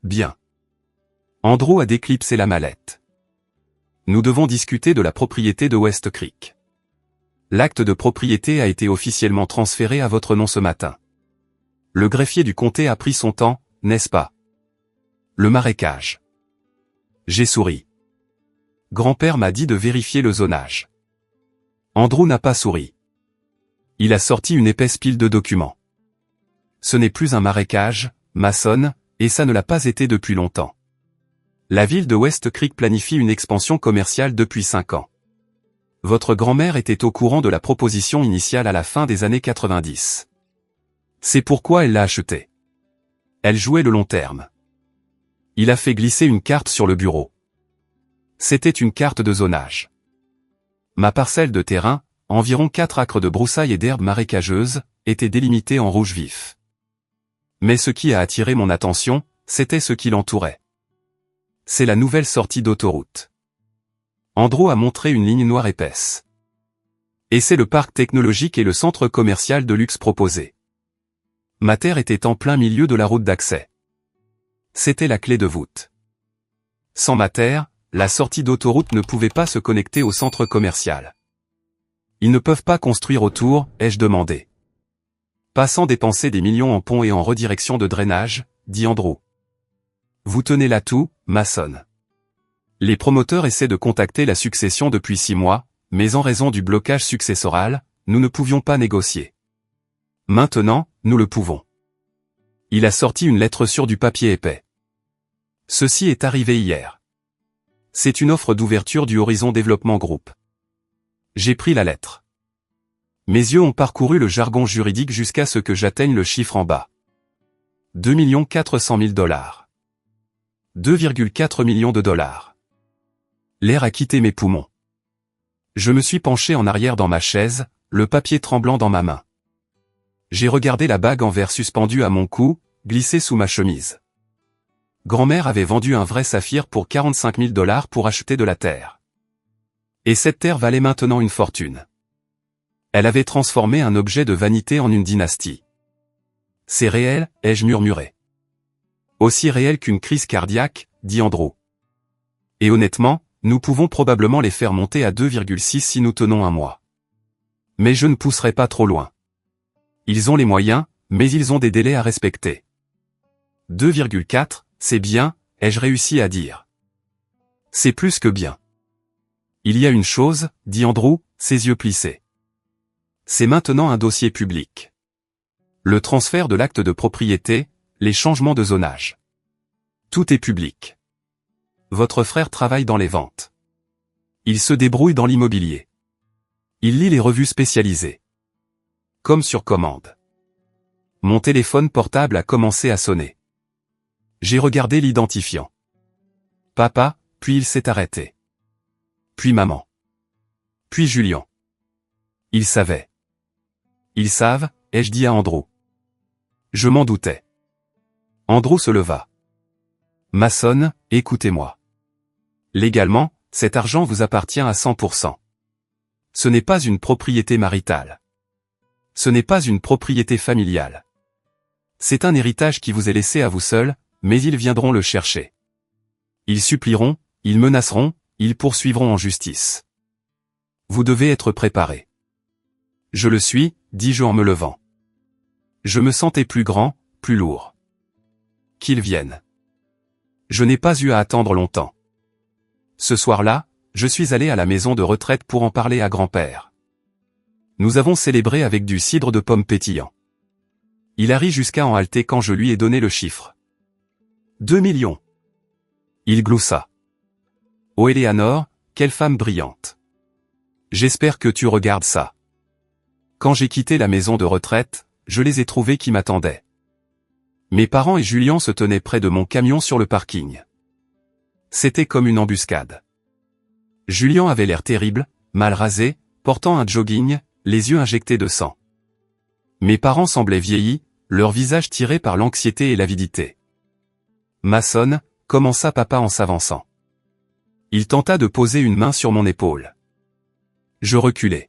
S1: Bien. Andrew a déclipsé la mallette. Nous devons discuter de la propriété de West Creek. L'acte de propriété a été officiellement transféré à votre nom ce matin. Le greffier du comté a pris son temps, n'est-ce pas? Le marécage. J'ai souri. Grand-père m'a dit de vérifier le zonage. Andrew n'a pas souri. Il a sorti une épaisse pile de documents. Ce n'est plus un marécage, maçonne, et ça ne l'a pas été depuis longtemps. La ville de West Creek planifie une expansion commerciale depuis 5 ans. Votre grand-mère était au courant de la proposition initiale à la fin des années 90. C'est pourquoi elle l'a achetée. Elle jouait le long terme. Il a fait glisser une carte sur le bureau. C'était une carte de zonage. Ma parcelle de terrain, environ 4 acres de broussailles et d'herbes marécageuses, était délimitée en rouge vif. Mais ce qui a attiré mon attention, c'était ce qui l'entourait. C'est la nouvelle sortie d'autoroute. Andrew a montré une ligne noire épaisse. Et c'est le parc technologique et le centre commercial de luxe proposé. Ma terre était en plein milieu de la route d'accès. C'était la clé de voûte. Sans ma terre, la sortie d'autoroute ne pouvait pas se connecter au centre commercial. Ils ne peuvent pas construire autour, ai-je demandé. Pas sans dépenser des millions en ponts et en redirection de drainage, dit Andrew. Vous tenez là tout, Mason. Les promoteurs essaient de contacter la succession depuis 6 mois, mais en raison du blocage successoral, nous ne pouvions pas négocier. Maintenant, nous le pouvons. Il a sorti une lettre sur du papier épais. Ceci est arrivé hier. C'est une offre d'ouverture du Horizon Développement Group. J'ai pris la lettre. Mes yeux ont parcouru le jargon juridique jusqu'à ce que j'atteigne le chiffre en bas. 2 400 000 $. 2,4 millions de dollars. L'air a quitté mes poumons. Je me suis penché en arrière dans ma chaise, le papier tremblant dans ma main. J'ai regardé la bague en verre suspendue à mon cou, glissée sous ma chemise. Grand-mère avait vendu un vrai saphir pour 45 000 $ pour acheter de la terre. Et cette terre valait maintenant une fortune. Elle avait transformé un objet de vanité en une dynastie. C'est réel, ai-je murmuré. Aussi réel qu'une crise cardiaque, dit Andrew. Et honnêtement, nous pouvons probablement les faire monter à 2,6 si nous tenons un mois. Mais je ne pousserai pas trop loin. Ils ont les moyens, mais ils ont des délais à respecter. 2,4, c'est bien, ai-je réussi à dire. C'est plus que bien. Il y a une chose, dit Andrew, ses yeux plissés. C'est maintenant un dossier public. Le transfert de l'acte de propriété, les changements de zonage. Tout est public. Votre frère travaille dans les ventes. Il se débrouille dans l'immobilier. Il lit les revues spécialisées. Comme sur commande. Mon téléphone portable a commencé à sonner. J'ai regardé l'identifiant. Papa, puis il s'est arrêté. Puis maman. Puis Julien. Ils savaient. Ils savent, ai-je dit à Andrew. Je m'en doutais. Andrew se leva. Mason, écoutez-moi. Légalement, cet argent vous appartient à 100%. Ce n'est pas une propriété maritale. Ce n'est pas une propriété familiale. C'est un héritage qui vous est laissé à vous seul, mais ils viendront le chercher. Ils supplieront, ils menaceront, ils poursuivront en justice. Vous devez être préparé. Je le suis, dis-je en me levant. Je me sentais plus grand, plus lourd. Qu'ils viennent. Je n'ai pas eu à attendre longtemps. Ce soir-là, je suis allé à la maison de retraite pour en parler à grand-père. Nous avons célébré avec du cidre de pomme pétillant. Il a ri jusqu'à en halter quand je lui ai donné le chiffre. 2 millions. Il gloussa. Oh Éléanore, quelle femme brillante. J'espère que tu regardes ça. Quand j'ai quitté la maison de retraite, je les ai trouvés qui m'attendaient. Mes parents et Julien se tenaient près de mon camion sur le parking. C'était comme une embuscade. Julien avait l'air terrible, mal rasé, portant un jogging, les yeux injectés de sang. Mes parents semblaient vieillis, leur visage tiré par l'anxiété et l'avidité. Mason, commença papa en s'avançant. Il tenta de poser une main sur mon épaule. Je reculai.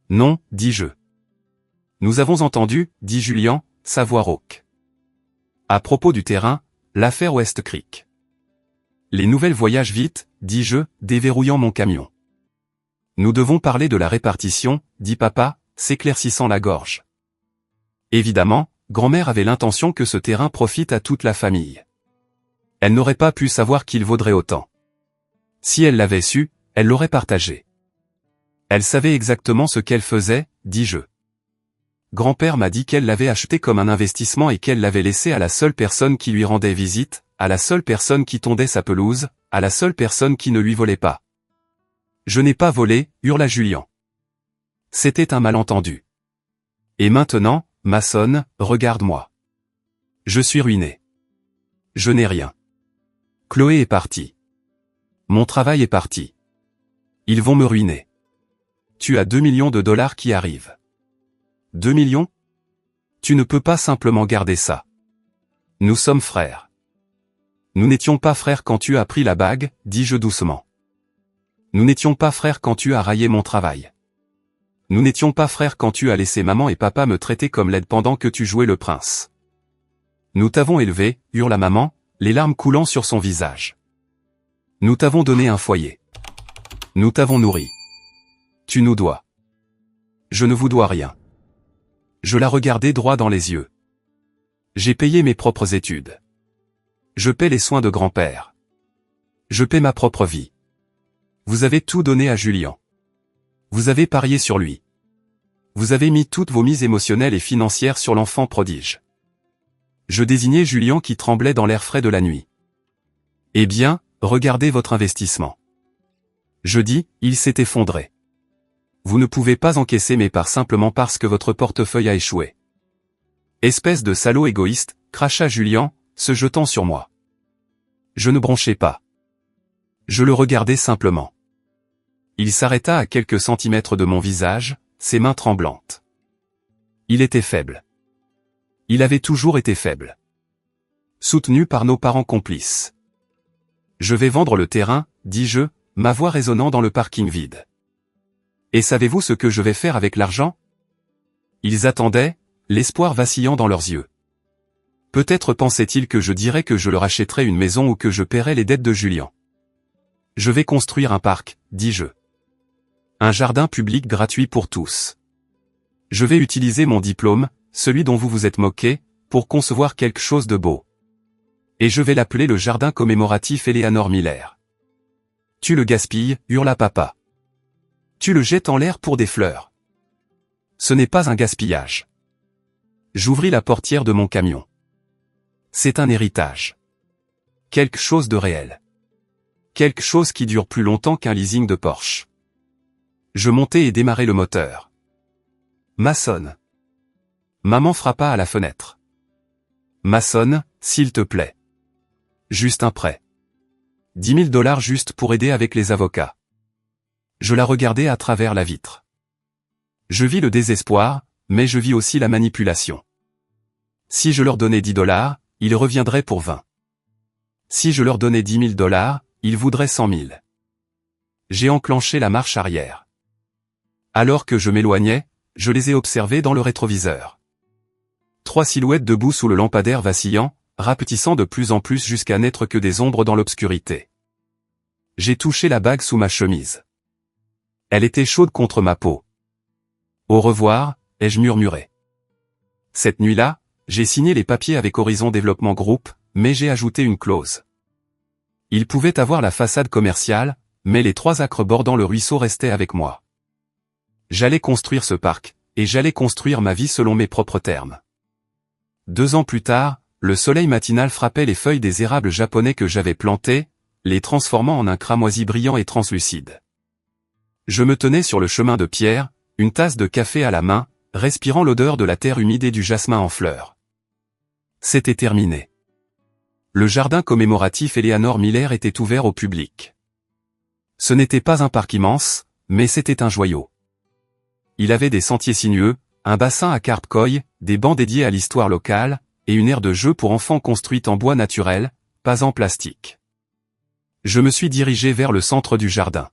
S1: Non, dis-je. Nous avons entendu, dit Julien, sa voix rauque. À propos du terrain, l'affaire West Creek. Les nouvelles voyagent vite, dis-je, déverrouillant mon camion. Nous devons parler de la répartition, dit papa, s'éclaircissant la gorge. Évidemment, grand-mère avait l'intention que ce terrain profite à toute la famille. Elle n'aurait pas pu savoir qu'il vaudrait autant. Si elle l'avait su, elle l'aurait partagé. Elle savait exactement ce qu'elle faisait, dis-je. Grand-père m'a dit qu'elle l'avait acheté comme un investissement et qu'elle l'avait laissé à la seule personne qui lui rendait visite, à la seule personne qui tondait sa pelouse, à la seule personne qui ne lui volait pas. Je n'ai pas volé, hurla Julien. C'était un malentendu. Et maintenant, Mason, regarde-moi. Je suis ruiné. Je n'ai rien. Chloé est partie. Mon travail est parti. Ils vont me ruiner. Tu as 2 millions de dollars qui arrivent. 2 millions? Tu ne peux pas simplement garder ça. Nous sommes frères. Nous n'étions pas frères quand tu as pris la bague, dis-je doucement. Nous n'étions pas frères quand tu as raillé mon travail. Nous n'étions pas frères quand tu as laissé maman et papa me traiter comme laide pendant que tu jouais le prince. Nous t'avons élevé, hurla maman, les larmes coulant sur son visage. Nous t'avons donné un foyer. Nous t'avons nourri. Tu nous dois. Je ne vous dois rien. Je la regardai droit dans les yeux. J'ai payé mes propres études. Je paie les soins de grand-père. Je paie ma propre vie. Vous avez tout donné à Julien. Vous avez parié sur lui. Vous avez mis toutes vos mises émotionnelles et financières sur l'enfant prodige. Je désignai Julien qui tremblait dans l'air frais de la nuit. Eh bien, regardez votre investissement. Je dis, il s'est effondré. Vous ne pouvez pas encaisser mes parts simplement parce que votre portefeuille a échoué. Espèce de salaud égoïste, cracha Julien, se jetant sur moi. Je ne bronchais pas. Je le regardais simplement. Il s'arrêta à quelques centimètres de mon visage, ses mains tremblantes. Il était faible. Il avait toujours été faible. Soutenu par nos parents complices. Je vais vendre le terrain, dis-je, ma voix résonnant dans le parking vide. Et savez-vous ce que je vais faire avec l'argent? Ils attendaient, l'espoir vacillant dans leurs yeux. Peut-être pensaient-ils que je dirais que je leur achèterais une maison ou que je paierais les dettes de Julien. Je vais construire un parc, dis-je. Un jardin public gratuit pour tous. Je vais utiliser mon diplôme, celui dont vous vous êtes moqué, pour concevoir quelque chose de beau. Et je vais l'appeler le jardin commémoratif Eleanor Miller. Tu le gaspilles, hurla papa. Tu le jettes en l'air pour des fleurs. Ce n'est pas un gaspillage. J'ouvris la portière de mon camion. C'est un héritage. Quelque chose de réel. Quelque chose qui dure plus longtemps qu'un leasing de Porsche. Je montai et démarrai le moteur. Maçonne. Maman frappa à la fenêtre. Maçonne, s'il te plaît. Juste un prêt. 10 000 $ juste pour aider avec les avocats. Je la regardai à travers la vitre. Je vis le désespoir, mais je vis aussi la manipulation. Si je leur donnais 10 $, ils reviendraient pour 20. Si je leur donnais 10 000 $, ils voudraient 100 000. J'ai enclenché la marche arrière. Alors que je m'éloignais, je les ai observés dans le rétroviseur. 3 silhouettes debout sous le lampadaire vacillant, rapetissant de plus en plus jusqu'à n'être que des ombres dans l'obscurité. J'ai touché la bague sous ma chemise. Elle était chaude contre ma peau. Au revoir, ai-je murmuré. Cette nuit-là, j'ai signé les papiers avec Horizon Développement Group, mais j'ai ajouté une clause. Ils pouvaient avoir la façade commerciale, mais les 3 acres bordant le ruisseau restaient avec moi. J'allais construire ce parc, et j'allais construire ma vie selon mes propres termes. 2 ans plus tard, le soleil matinal frappait les feuilles des érables japonais que j'avais plantés, les transformant en un cramoisi brillant et translucide. Je me tenais sur le chemin de pierre, une tasse de café à la main, respirant l'odeur de la terre humide et du jasmin en fleurs. C'était terminé. Le jardin commémoratif Eleanor Miller était ouvert au public. Ce n'était pas un parc immense, mais c'était un joyau. Il avait des sentiers sinueux, un bassin à carpe koi, des bancs dédiés à l'histoire locale, et une aire de jeu pour enfants construite en bois naturel, pas en plastique. Je me suis dirigé vers le centre du jardin.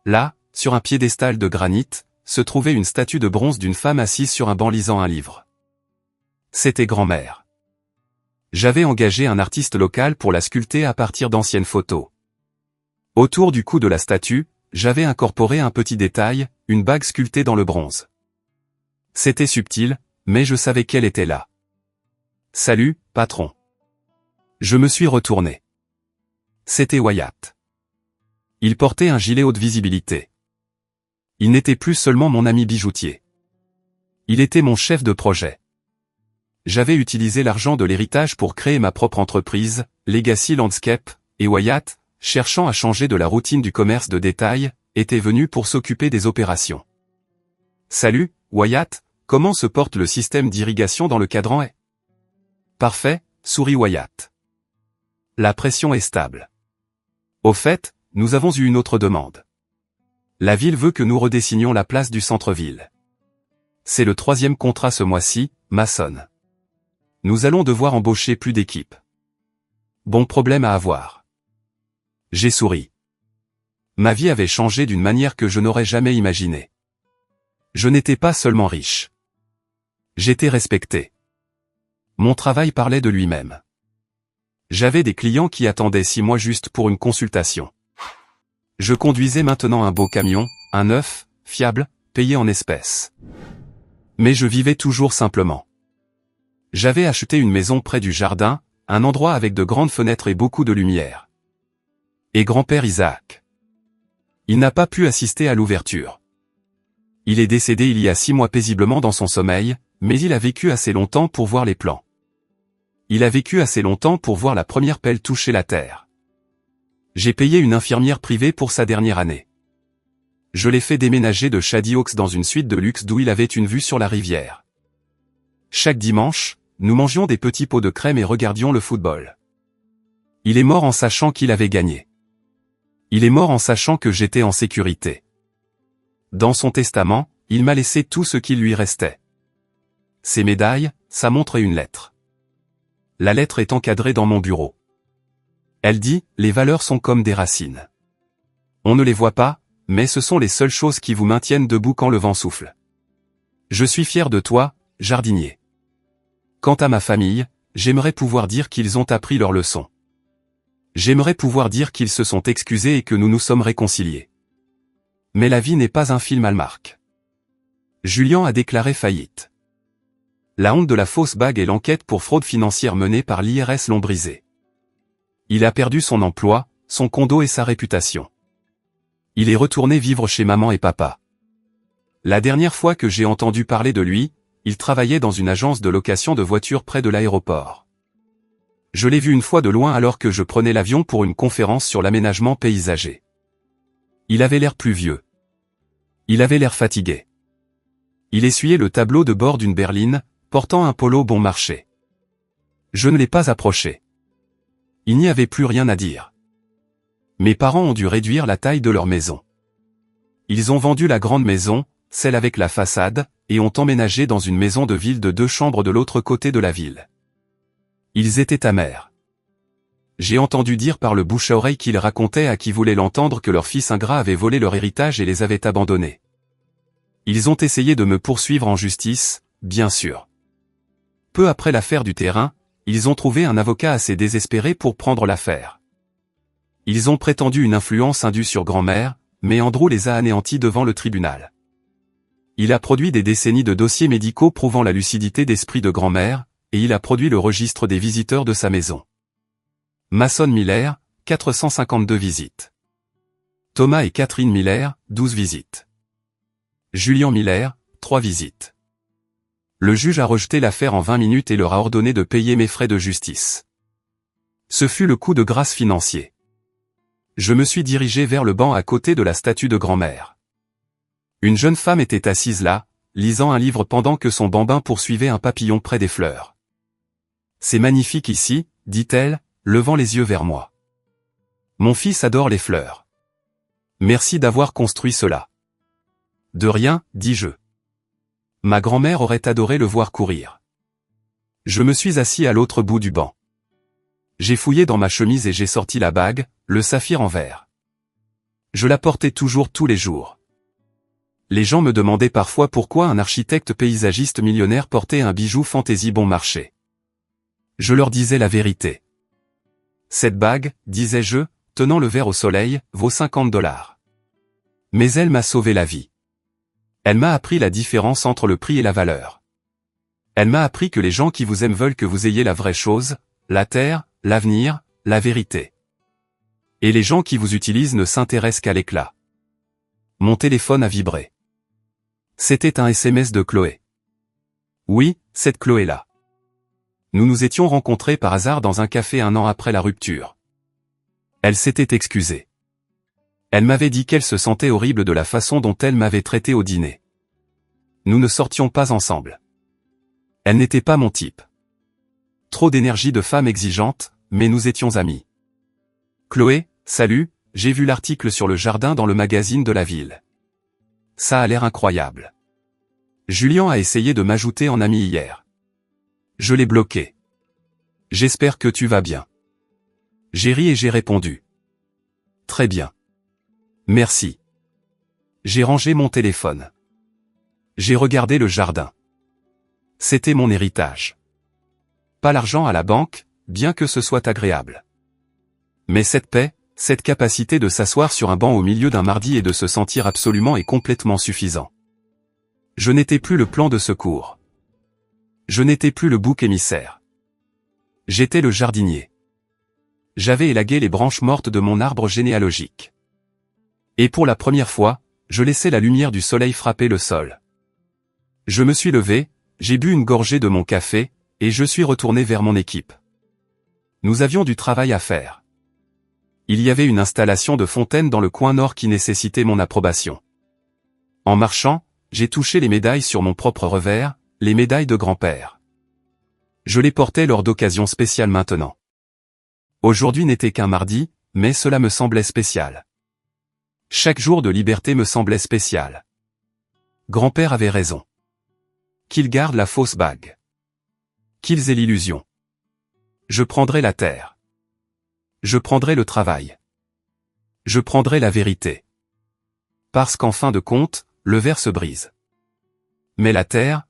S1: Là, sur un piédestal de granit, se trouvait une statue de bronze d'une femme assise sur un banc lisant un livre. C'était grand-mère. J'avais engagé un artiste local pour la sculpter à partir d'anciennes photos. Autour du cou de la statue, j'avais incorporé un petit détail, une bague sculptée dans le bronze. C'était subtil, mais je savais qu'elle était là. Salut, patron. Je me suis retourné. C'était Wyatt. Il portait un gilet haute visibilité. Il n'était plus seulement mon ami bijoutier. Il était mon chef de projet. J'avais utilisé l'argent de l'héritage pour créer ma propre entreprise, Legacy Landscape, et Wyatt, cherchant à changer de la routine du commerce de détail, était venu pour s'occuper des opérations. Salut, Wyatt, comment se porte le système d'irrigation dans le cadran est? Parfait, sourit Wyatt. La pression est stable. Au fait, nous avons eu une autre demande. La ville veut que nous redessinions la place du centre-ville. C'est le 3e contrat ce mois-ci, maçonne. Nous allons devoir embaucher plus d'équipes. Bon problème à avoir. J'ai souri. Ma vie avait changé d'une manière que je n'aurais jamais imaginée. Je n'étais pas seulement riche. J'étais respecté. Mon travail parlait de lui-même. J'avais des clients qui attendaient 6 mois juste pour une consultation. Je conduisais maintenant un beau camion, un neuf, fiable, payé en espèces. Mais je vivais toujours simplement. J'avais acheté une maison près du jardin, un endroit avec de grandes fenêtres et beaucoup de lumière. Et grand-père Isaac. Il n'a pas pu assister à l'ouverture. Il est décédé il y a 6 mois paisiblement dans son sommeil, mais il a vécu assez longtemps pour voir les plans. Il a vécu assez longtemps pour voir la première pelle toucher la terre. J'ai payé une infirmière privée pour sa dernière année. Je l'ai fait déménager de Shady Oaks dans une suite de luxe d'où il avait une vue sur la rivière. Chaque dimanche, nous mangions des petits pots de crème et regardions le football. Il est mort en sachant qu'il avait gagné. Il est mort en sachant que j'étais en sécurité. Dans son testament, il m'a laissé tout ce qui lui restait. Ses médailles, sa montre et une lettre. La lettre est encadrée dans mon bureau. Elle dit, les valeurs sont comme des racines. On ne les voit pas, mais ce sont les seules choses qui vous maintiennent debout quand le vent souffle. Je suis fier de toi, jardinier. Quant à ma famille, j'aimerais pouvoir dire qu'ils ont appris leur leçon. J'aimerais pouvoir dire qu'ils se sont excusés et que nous nous sommes réconciliés. Mais la vie n'est pas un film Hallmark. Julien a déclaré faillite. La honte de la fausse bague et l'enquête pour fraude financière menée par l'IRS l'ont brisé. Il a perdu son emploi, son condo et sa réputation. Il est retourné vivre chez maman et papa. La dernière fois que j'ai entendu parler de lui, il travaillait dans une agence de location de voitures près de l'aéroport. Je l'ai vu une fois de loin alors que je prenais l'avion pour une conférence sur l'aménagement paysager. Il avait l'air plus vieux. Il avait l'air fatigué. Il essuyait le tableau de bord d'une berline, portant un polo bon marché. Je ne l'ai pas approché. Il n'y avait plus rien à dire. Mes parents ont dû réduire la taille de leur maison. Ils ont vendu la grande maison, celle avec la façade, et ont emménagé dans une maison de ville de 2 chambres de l'autre côté de la ville. Ils étaient amers. J'ai entendu dire par le bouche à oreille qu'ils racontaient à qui voulait l'entendre que leur fils ingrat avait volé leur héritage et les avait abandonnés. Ils ont essayé de me poursuivre en justice, bien sûr. Peu après l'affaire du terrain, ils ont trouvé un avocat assez désespéré pour prendre l'affaire. Ils ont prétendu une influence indue sur grand-mère, mais Andrew les a anéantis devant le tribunal. Il a produit des décennies de dossiers médicaux prouvant la lucidité d'esprit de grand-mère, et il a produit le registre des visiteurs de sa maison. Mason Miller, 452 visites. Thomas et Catherine Miller, 12 visites. Julien Miller, 3 visites. Le juge a rejeté l'affaire en 20 minutes et leur a ordonné de payer mes frais de justice. Ce fut le coup de grâce financier. Je me suis dirigé vers le banc à côté de la statue de grand-mère. Une jeune femme était assise là, lisant un livre pendant que son bambin poursuivait un papillon près des fleurs. « C'est magnifique ici, dit-elle, levant les yeux vers moi. Mon fils adore les fleurs. Merci d'avoir construit cela. De rien, dis-je. Ma grand-mère aurait adoré le voir courir. Je me suis assis à l'autre bout du banc. J'ai fouillé dans ma chemise et j'ai sorti la bague, le saphir en verre. Je la portais toujours tous les jours. Les gens me demandaient parfois pourquoi un architecte paysagiste millionnaire portait un bijou fantaisie bon marché. Je leur disais la vérité. Cette bague, disais-je, tenant le verre au soleil, vaut $50. Mais elle m'a sauvé la vie. Elle m'a appris la différence entre le prix et la valeur. Elle m'a appris que les gens qui vous aiment veulent que vous ayez la vraie chose, la terre, l'avenir, la vérité. Et les gens qui vous utilisent ne s'intéressent qu'à l'éclat. Mon téléphone a vibré. C'était un SMS de Chloé. Oui, cette Chloé-là. Nous nous étions rencontrés par hasard dans un café 1 an après la rupture. Elle s'était excusée. Elle m'avait dit qu'elle se sentait horrible de la façon dont elle m'avait traité au dîner. Nous ne sortions pas ensemble. Elle n'était pas mon type. Trop d'énergie de femme exigeante, mais nous étions amis. Chloé, salut, j'ai vu l'article sur le jardin dans le magazine de la ville. Ça a l'air incroyable. Julien a essayé de m'ajouter en ami hier. Je l'ai bloqué. J'espère que tu vas bien. J'ai ri et j'ai répondu. Très bien. Merci. J'ai rangé mon téléphone. J'ai regardé le jardin. C'était mon héritage. Pas l'argent à la banque, bien que ce soit agréable. Mais cette paix, cette capacité de s'asseoir sur un banc au milieu d'un mardi et de se sentir absolument et complètement suffisant. Je n'étais plus le plan de secours. Je n'étais plus le bouc émissaire. J'étais le jardinier. J'avais élagué les branches mortes de mon arbre généalogique. Et pour la première fois, je laissais la lumière du soleil frapper le sol. Je me suis levé, j'ai bu une gorgée de mon café, et je suis retourné vers mon équipe. Nous avions du travail à faire. Il y avait une installation de fontaine dans le coin nord qui nécessitait mon approbation. En marchant, j'ai touché les médailles sur mon propre revers, les médailles de grand-père. Je les portais lors d'occasions spéciales maintenant. Aujourd'hui n'était qu'un mardi, mais cela me semblait spécial. Chaque jour de liberté me semblait spécial. Grand-père avait raison. Qu'il garde la fausse bague. Qu'ils aient l'illusion. Je prendrai la terre. Je prendrai le travail. Je prendrai la vérité. Parce qu'en fin de compte, le verre se brise. Mais la terre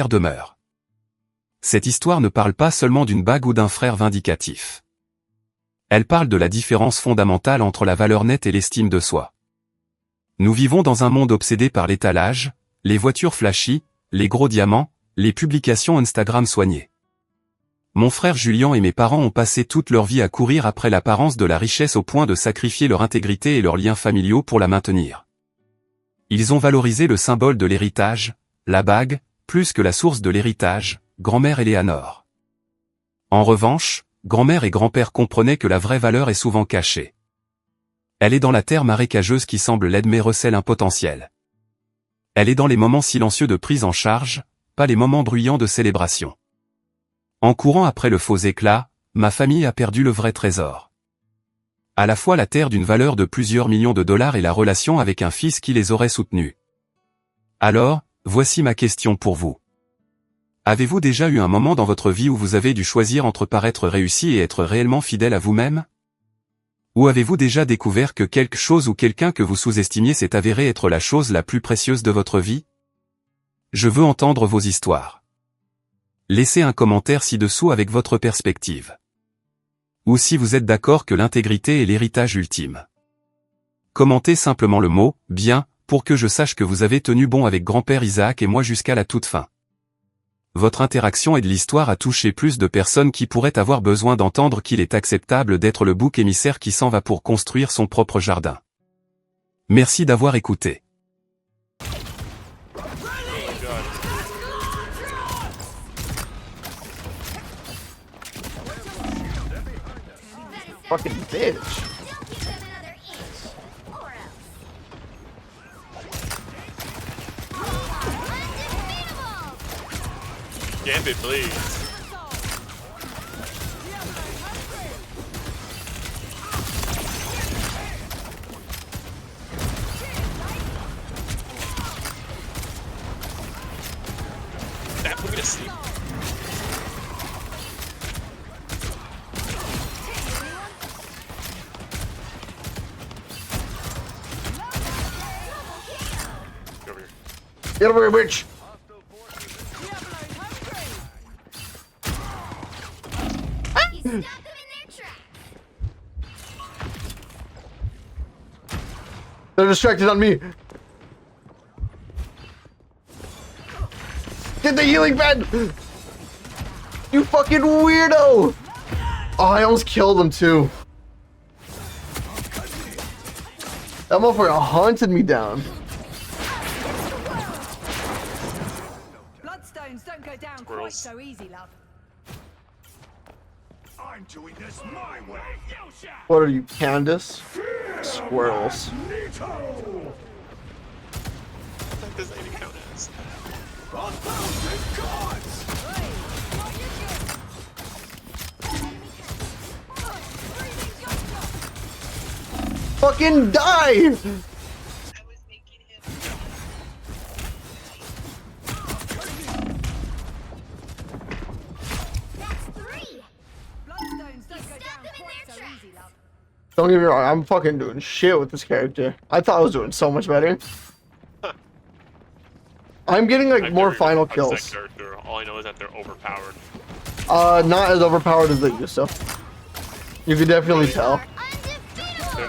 S1: demeure. Cette histoire ne parle pas seulement d'une bague ou d'un frère vindicatif. Elle parle de la différence fondamentale entre la valeur nette et l'estime de soi. Nous vivons dans un monde obsédé par l'étalage, les voitures flashy, les gros diamants, les publications Instagram soignées. Mon frère Julien et mes parents ont passé toute leur vie à courir après l'apparence de la richesse au point de sacrifier leur intégrité et leurs liens familiaux pour la maintenir. Ils ont valorisé le symbole de l'héritage, la bague, plus que la source de l'héritage, grand-mère Éléanore. En revanche, grand-mère et grand-père comprenaient que la vraie valeur est souvent cachée. Elle est dans la terre marécageuse qui semble laide mais recèle un potentiel. Elle est dans les moments silencieux de prise en charge, pas les moments bruyants de célébration. En courant après le faux éclat, ma famille a perdu le vrai trésor. À la fois la terre d'une valeur de plusieurs millions de dollars et la relation avec un fils qui les aurait soutenus. Alors, voici ma question pour vous. Avez-vous déjà eu un moment dans votre vie où vous avez dû choisir entre paraître réussi et être réellement fidèle à vous-même? Ou avez-vous déjà découvert que quelque chose ou quelqu'un que vous sous-estimiez s'est avéré être la chose la plus précieuse de votre vie? Je veux entendre vos histoires. Laissez un commentaire ci-dessous avec votre perspective. Ou si vous êtes d'accord que l'intégrité est l'héritage ultime. Commentez simplement le mot « bien » pour que je sache que vous avez tenu bon avec grand-père Isaac et moi jusqu'à la toute fin. Votre interaction et de l'histoire a touché plus de personnes qui pourraient avoir besoin d'entendre qu'il est acceptable d'être le bouc émissaire qui s'en va pour construire son propre jardin. Merci d'avoir écouté.
S2: Fucking bitch.
S3: Gambit, please. That put me to sleep. Over here.
S2: Get over here, bitch.
S4: Stop them in their tracks.
S2: They're distracted on me. Get the healing bed! You fucking weirdo! Oh, I almost killed him too. That motherfucker hunted me down.
S5: Bloodstones don't go down quite
S3: Squirrels.
S5: so easy, love.
S6: I'm doing this my way.
S2: What are you, Candace? Squirrels.
S3: What does that even count as?
S6: A thousand gods!
S2: Fucking die!
S4: That's three.
S5: Bloodstones don't go
S4: Stop
S5: down
S4: them in
S5: quite
S4: their
S5: so
S4: tracks.
S5: easy, love.
S2: Don't get me wrong, I'm fucking doing shit with this character. I thought I was doing so much better. I'm getting like
S3: I've
S2: more
S3: never even
S2: final
S3: touched
S2: kills.
S3: That character. All I know is that they're overpowered.
S2: Not as overpowered as they used to. You can definitely tell.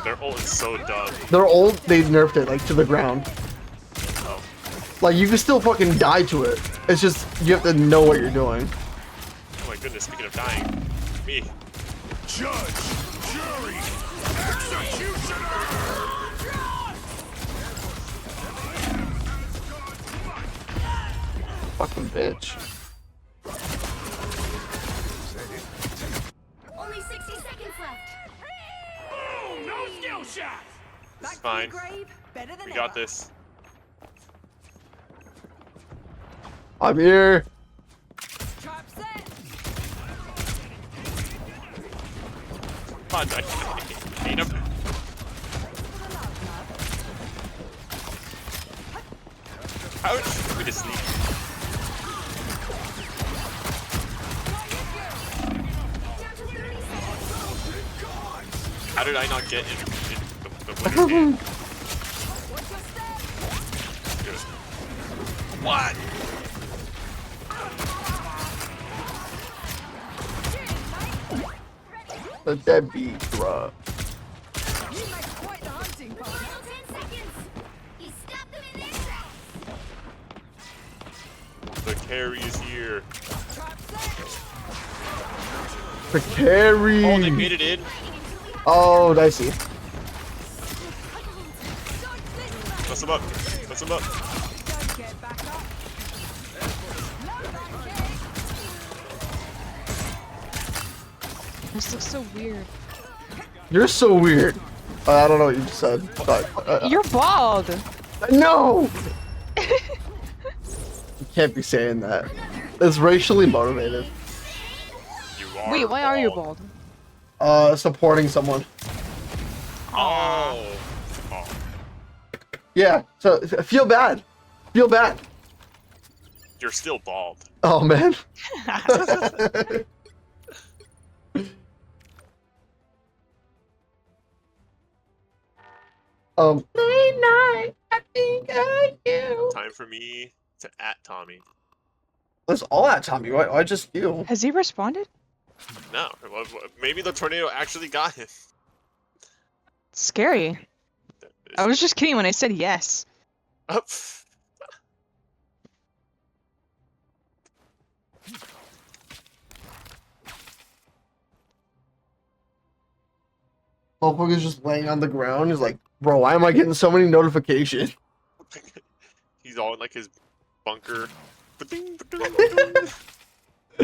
S3: Their ult is so dumb.
S2: They're old. They nerfed it like to the ground.
S3: Oh.
S2: Like you can still fucking die to it. It's just you have to know what you're doing.
S3: Oh my goodness, speaking of dying, me.
S6: Judge, jury, executioner!
S2: Fucking bitch.
S4: Only 60 seconds left.
S6: Oh, no skill shot!
S3: It's
S5: Back to
S3: fine.
S5: the grave, better than
S3: We got
S5: ever.
S3: this.
S2: I'm here.
S5: Trap set.
S3: Come on, I ain't up. How did you put me to sleep?
S4: Down to 30 seconds.
S3: How did I not get in the winning game?
S5: Watch your step.
S3: Good. What?
S2: The deadbeat, bruh.
S5: You make quite the hunting party.
S4: Final 10 seconds. He stopped them in their tracks.
S3: The carry is here.
S5: Trap set.
S2: The carry.
S3: Oh, they made it in.
S2: Oh, I see.
S3: Mess him up. Mess him up.
S5: Don't get back up. Low back kick.
S7: This looks so weird.
S2: You're so weird. I don't know what you just said. But,
S7: You're bald.
S2: no. You can't be saying that. It's racially motivated.
S3: You are.
S7: Wait, why are you bald?
S2: Supporting someone.
S3: Oh. Oh.
S2: Yeah. So feel bad. Feel bad.
S3: You're still bald.
S2: Oh man. Late night, I think of you.
S3: Time for me to at Tommy.
S2: That's all that Tommy. Why just you?
S7: Has he responded?
S3: No, maybe the tornado actually got him.
S7: Scary. I was just kidding when I said yes.
S3: Oh,
S2: Motherfucker's just laying on the ground. He's like, bro, why am I getting so many notifications?
S3: he's all in like his bunker. Ba-ding, ba-ding, ba-ding.